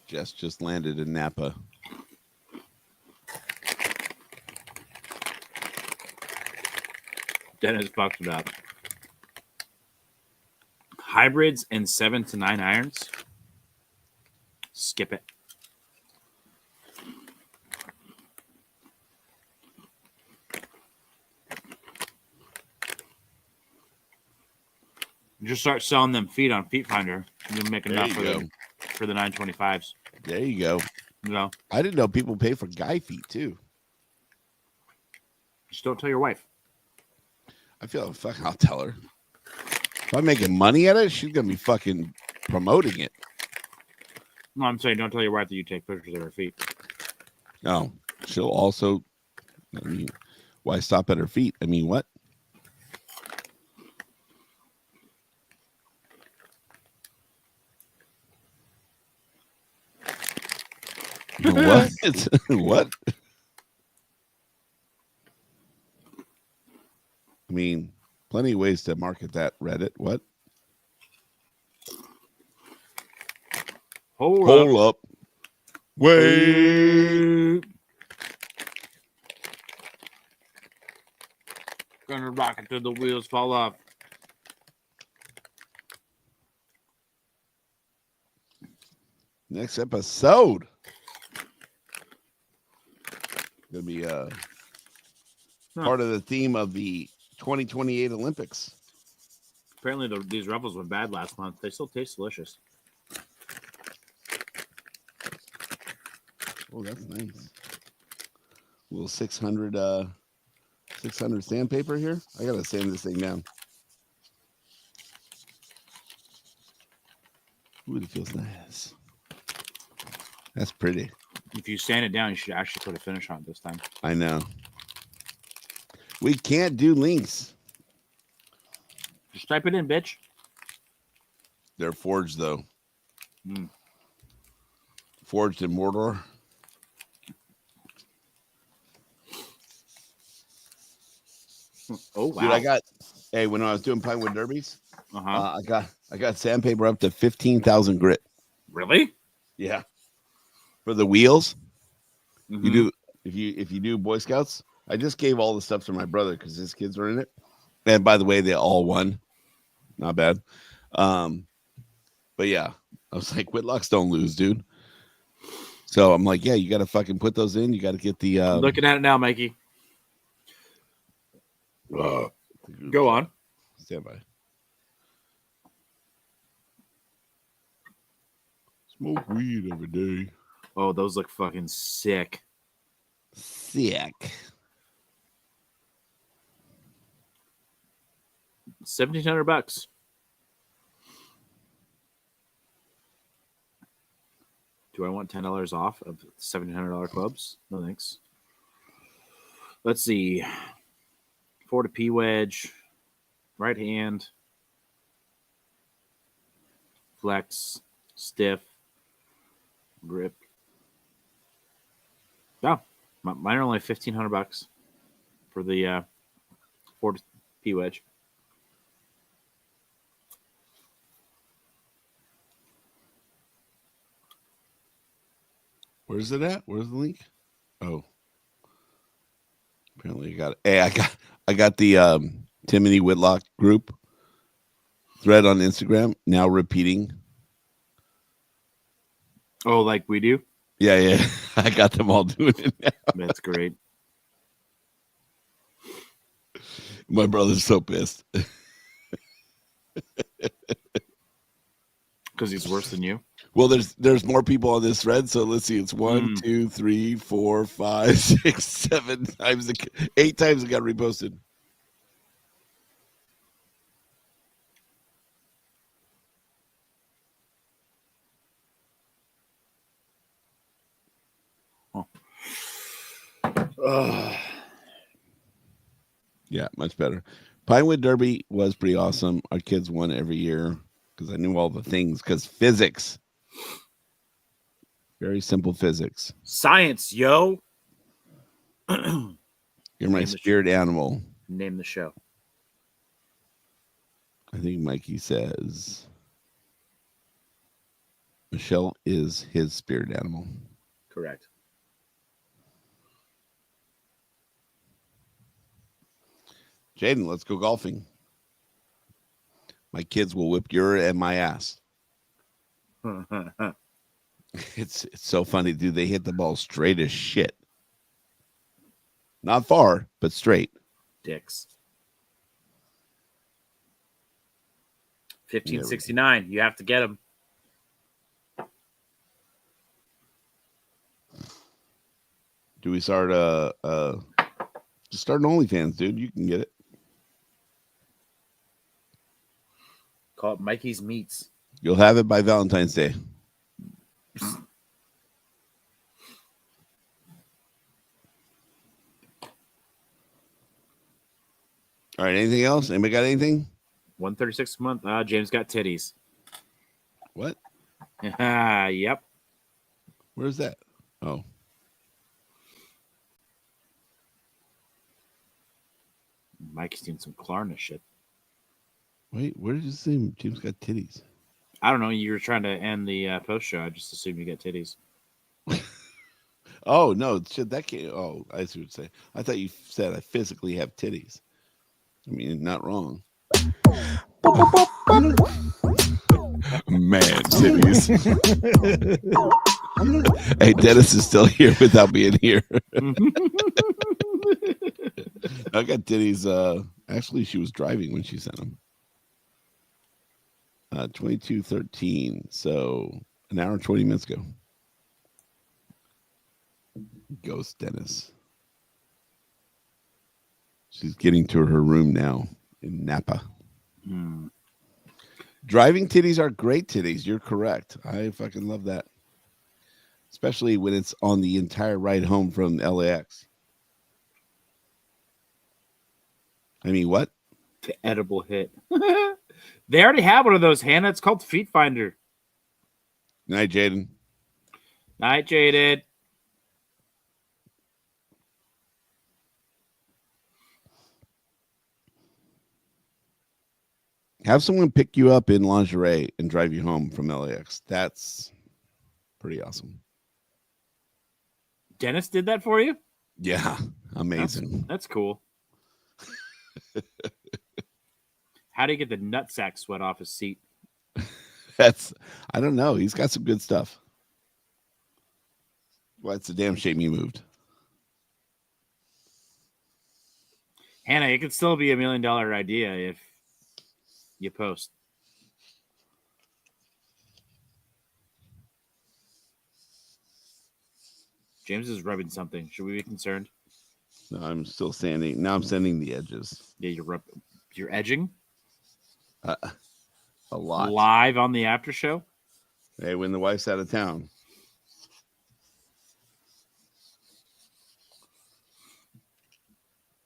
Jess just landed in Napa. Dennis fucked it up. Hybrids and 7 to 9 irons. Skip it. Just start selling them feet on Feet Finder. You'll make There enough you for go. the 925s. There you go. You know, I didn't know people pay for guy feet too. just don't tell your wife. I feel like fuck. I'll tell her. If I'm making money at it, she's gonna be fucking promoting it. No, I'm saying don't tell your wife that you take pictures of her feet. No, she'll also, I mean, why stop at her feet? I mean, what? What? What? I mean, plenty of ways to market that, Reddit. What? Hold up. Wait. Gonna rock it till the wheels fall off. Next episode. Gonna be part of the theme of the 2028 Olympics. Apparently, these Ruffles went bad last month. They still taste delicious. Oh, that's nice. Little 600 sandpaper here. I gotta sand this thing down. Ooh, it feels nice. That's pretty. If you sand it down, you should actually put a finish on it this time. I know. We can't do links. Just type it in, bitch. They're forged though. Mm. Forged in Mordor. Oh wow! Dude, hey, when I was doing Pinewood Derbies, Uh-huh. I got sandpaper up to 15,000 grit. Really? Yeah. For the wheels, Mhm. you do if you do Boy Scouts. I just gave all the stuff to my brother because his kids were in it. And by the way, they all won. Not bad. But yeah, I was like, Whitlocks don't lose, dude. So I'm like, yeah, you got to fucking put those in. You got to get the. I'm looking at it now, Mikey. Go on. Stand by. Smoke weed every day. Oh, those look fucking sick. Sick. 1,700 bucks. Do I want $10 off of $1,700 clubs? No thanks. Let's see. Ford P wedge, right hand, flex, stiff, grip. Yeah, mine are only 1,500 bucks for the Ford P wedge. Where's it at? Where's the link? Oh, apparently you got it. Hey, I got the Timothy Whitlock group thread on Instagram now repeating. Oh, like we do? Yeah. I got them all doing it now. That's great. My brother's so pissed. Because he's worse than you. Well, there's more people on this thread, so let's see. It's 1, 2, 3, 4, 5, 6, 7 times 8 times it got reposted. Yeah, much better. Pinewood Derby was pretty awesome. Our kids won every year because I knew all the things. Because physics, very simple physics. Science, yo. You're my spirit animal. Name the show. I think Mikey says Michelle is his spirit animal. Correct. Jaden, let's go golfing. My kids will whip your and my ass. It's so funny, dude. They hit the ball straight as shit. Not far, but straight. Dicks. 1569. You have to get them. Do we start just start an OnlyFans, dude? You can get it. Call it Mikey's Meats. You'll have it by Valentine's Day. All right. Anything else? Anybody got anything? 136 a month. James got titties. What? Yep. Where's that? Oh, Mike's doing some Klarna shit. wait. Where did you say Jim's got titties? I don't know. You were trying to end the post show. I just assumed you get titties. Oh no, shit. That can't. Oh, I see what you're saying. I thought you said I physically have titties. I mean, not wrong. Man, titties. Hey, Dennis is still here without being here. I got titties. Actually, she was driving when she sent them. 22:13. So an hour and 20 minutes ago. Ghost Dennis. She's getting to her room now in Napa. Hmm. Driving titties are great titties. You're correct. I fucking love that. Especially when it's on the entire ride home from LAX. I mean, what? The edible hit. They already have one of those, Hannah. It's called Feet Finder. Night, Jaden. Night, Jaded. Have someone pick you up in lingerie and drive you home from LAX. That's pretty awesome. Dennis did that for you? Yeah, amazing. That's cool. How do you get the nutsack sweat off his seat? I don't know. He's got some good stuff. Well, it's a damn shame he moved. Hannah, it could still be $1 million idea if you post. James is rubbing something. Should we be concerned? No, I'm still sanding. Now I'm sanding the edges. Yeah, you're edging A lot. live on the after show. Hey, when the wife's out of town.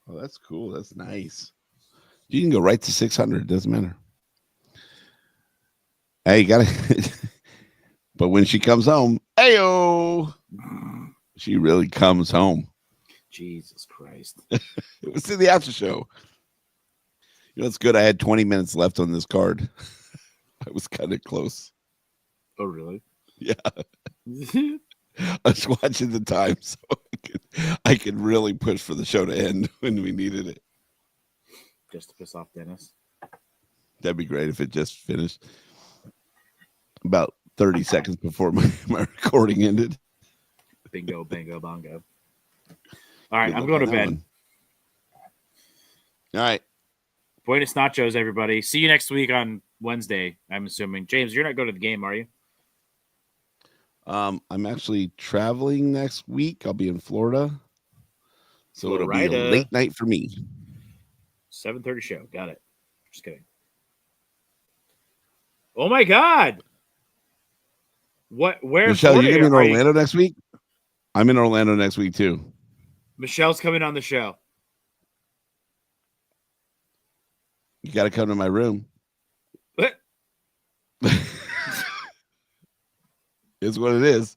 Oh, that's cool. That's nice. You can go right to 600. Doesn't matter. Hey, you gotta. But when she comes home, ayo, she really comes home. Jesus Christ. It was in the after show. You know, it's good. I had 20 minutes left on this card. I was kind of close. Oh, really? Yeah. I was watching the time, so I could really push for the show to end when we needed it. Just to piss off Dennis. That'd be great if it just finished about 30 seconds before my recording ended. Bingo, bango, bongo. All right, Good I'm luck going to on that bed. one. All right. Buenos nachos, everybody. See you next week on Wednesday, I'm assuming. James, you're not going to the game, are you? I'm actually traveling next week. I'll be in Florida. So it'll be a Florida. late night for me. 7:30 show. Got it. Just kidding. Oh my God. What? Where? in Michelle, Florida you're gonna be in are you? Orlando next week? I'm in Orlando next week too. Michelle's coming on the show. You gotta come to my room. What? It's what it is.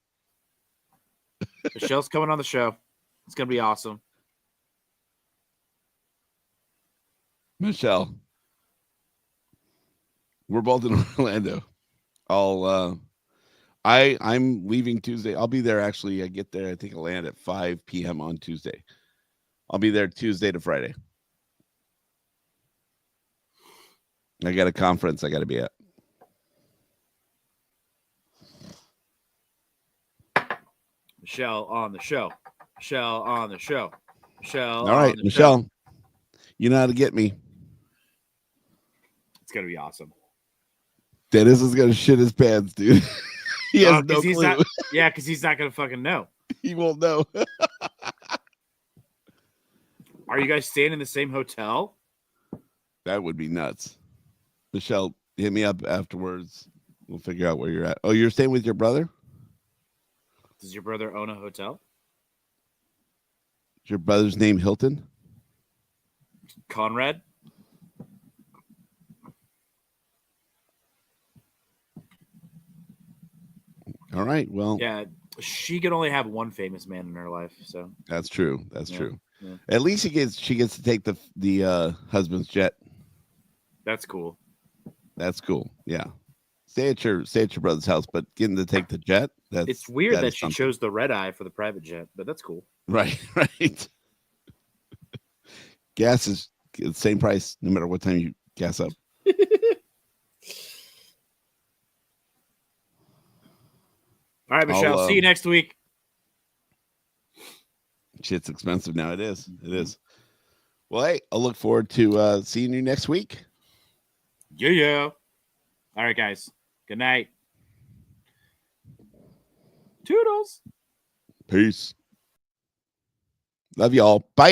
Michelle's coming on the show. It's gonna be awesome. Michelle. We're both in Orlando. I'm leaving Tuesday. I'll be there actually. I get there, I think I'll land at 5 p.m. on Tuesday. I'll be there Tuesday to Friday. I got a conference I gotta be at. Michelle on the show. Michelle on the show. Michelle. All right, on the Michelle. show. You know how to get me. It's gonna be awesome. Dennis is gonna shit his pants, dude. He has no 'cause he's clue. not- yeah, because he's not gonna fucking know. He won't know. Are you guys staying in the same hotel? That would be nuts. Michelle, hit me up afterwards. We'll figure out where you're at. Oh, you're staying with your brother? Does your brother own a hotel? Is your brother's name Hilton? Conrad? All right. Well, Yeah, she could only have one famous man in her life. So that's true. That's Yeah, true. yeah. At least she gets to take the husband's jet. that's cool. That's cool. Yeah. Stay at your brother's house, but getting to take the jet. It's weird that is she something. chose the red eye for the private jet, but that's cool. Right. Right. Gas is the same price no matter what time you gas up. All right, Michelle. See you next week. Shit's expensive now. It is. It is. Well, hey, I'll look forward to seeing you next week. Yeah. All right, guys. Good night. Toodles. Peace. Love y'all. Bye.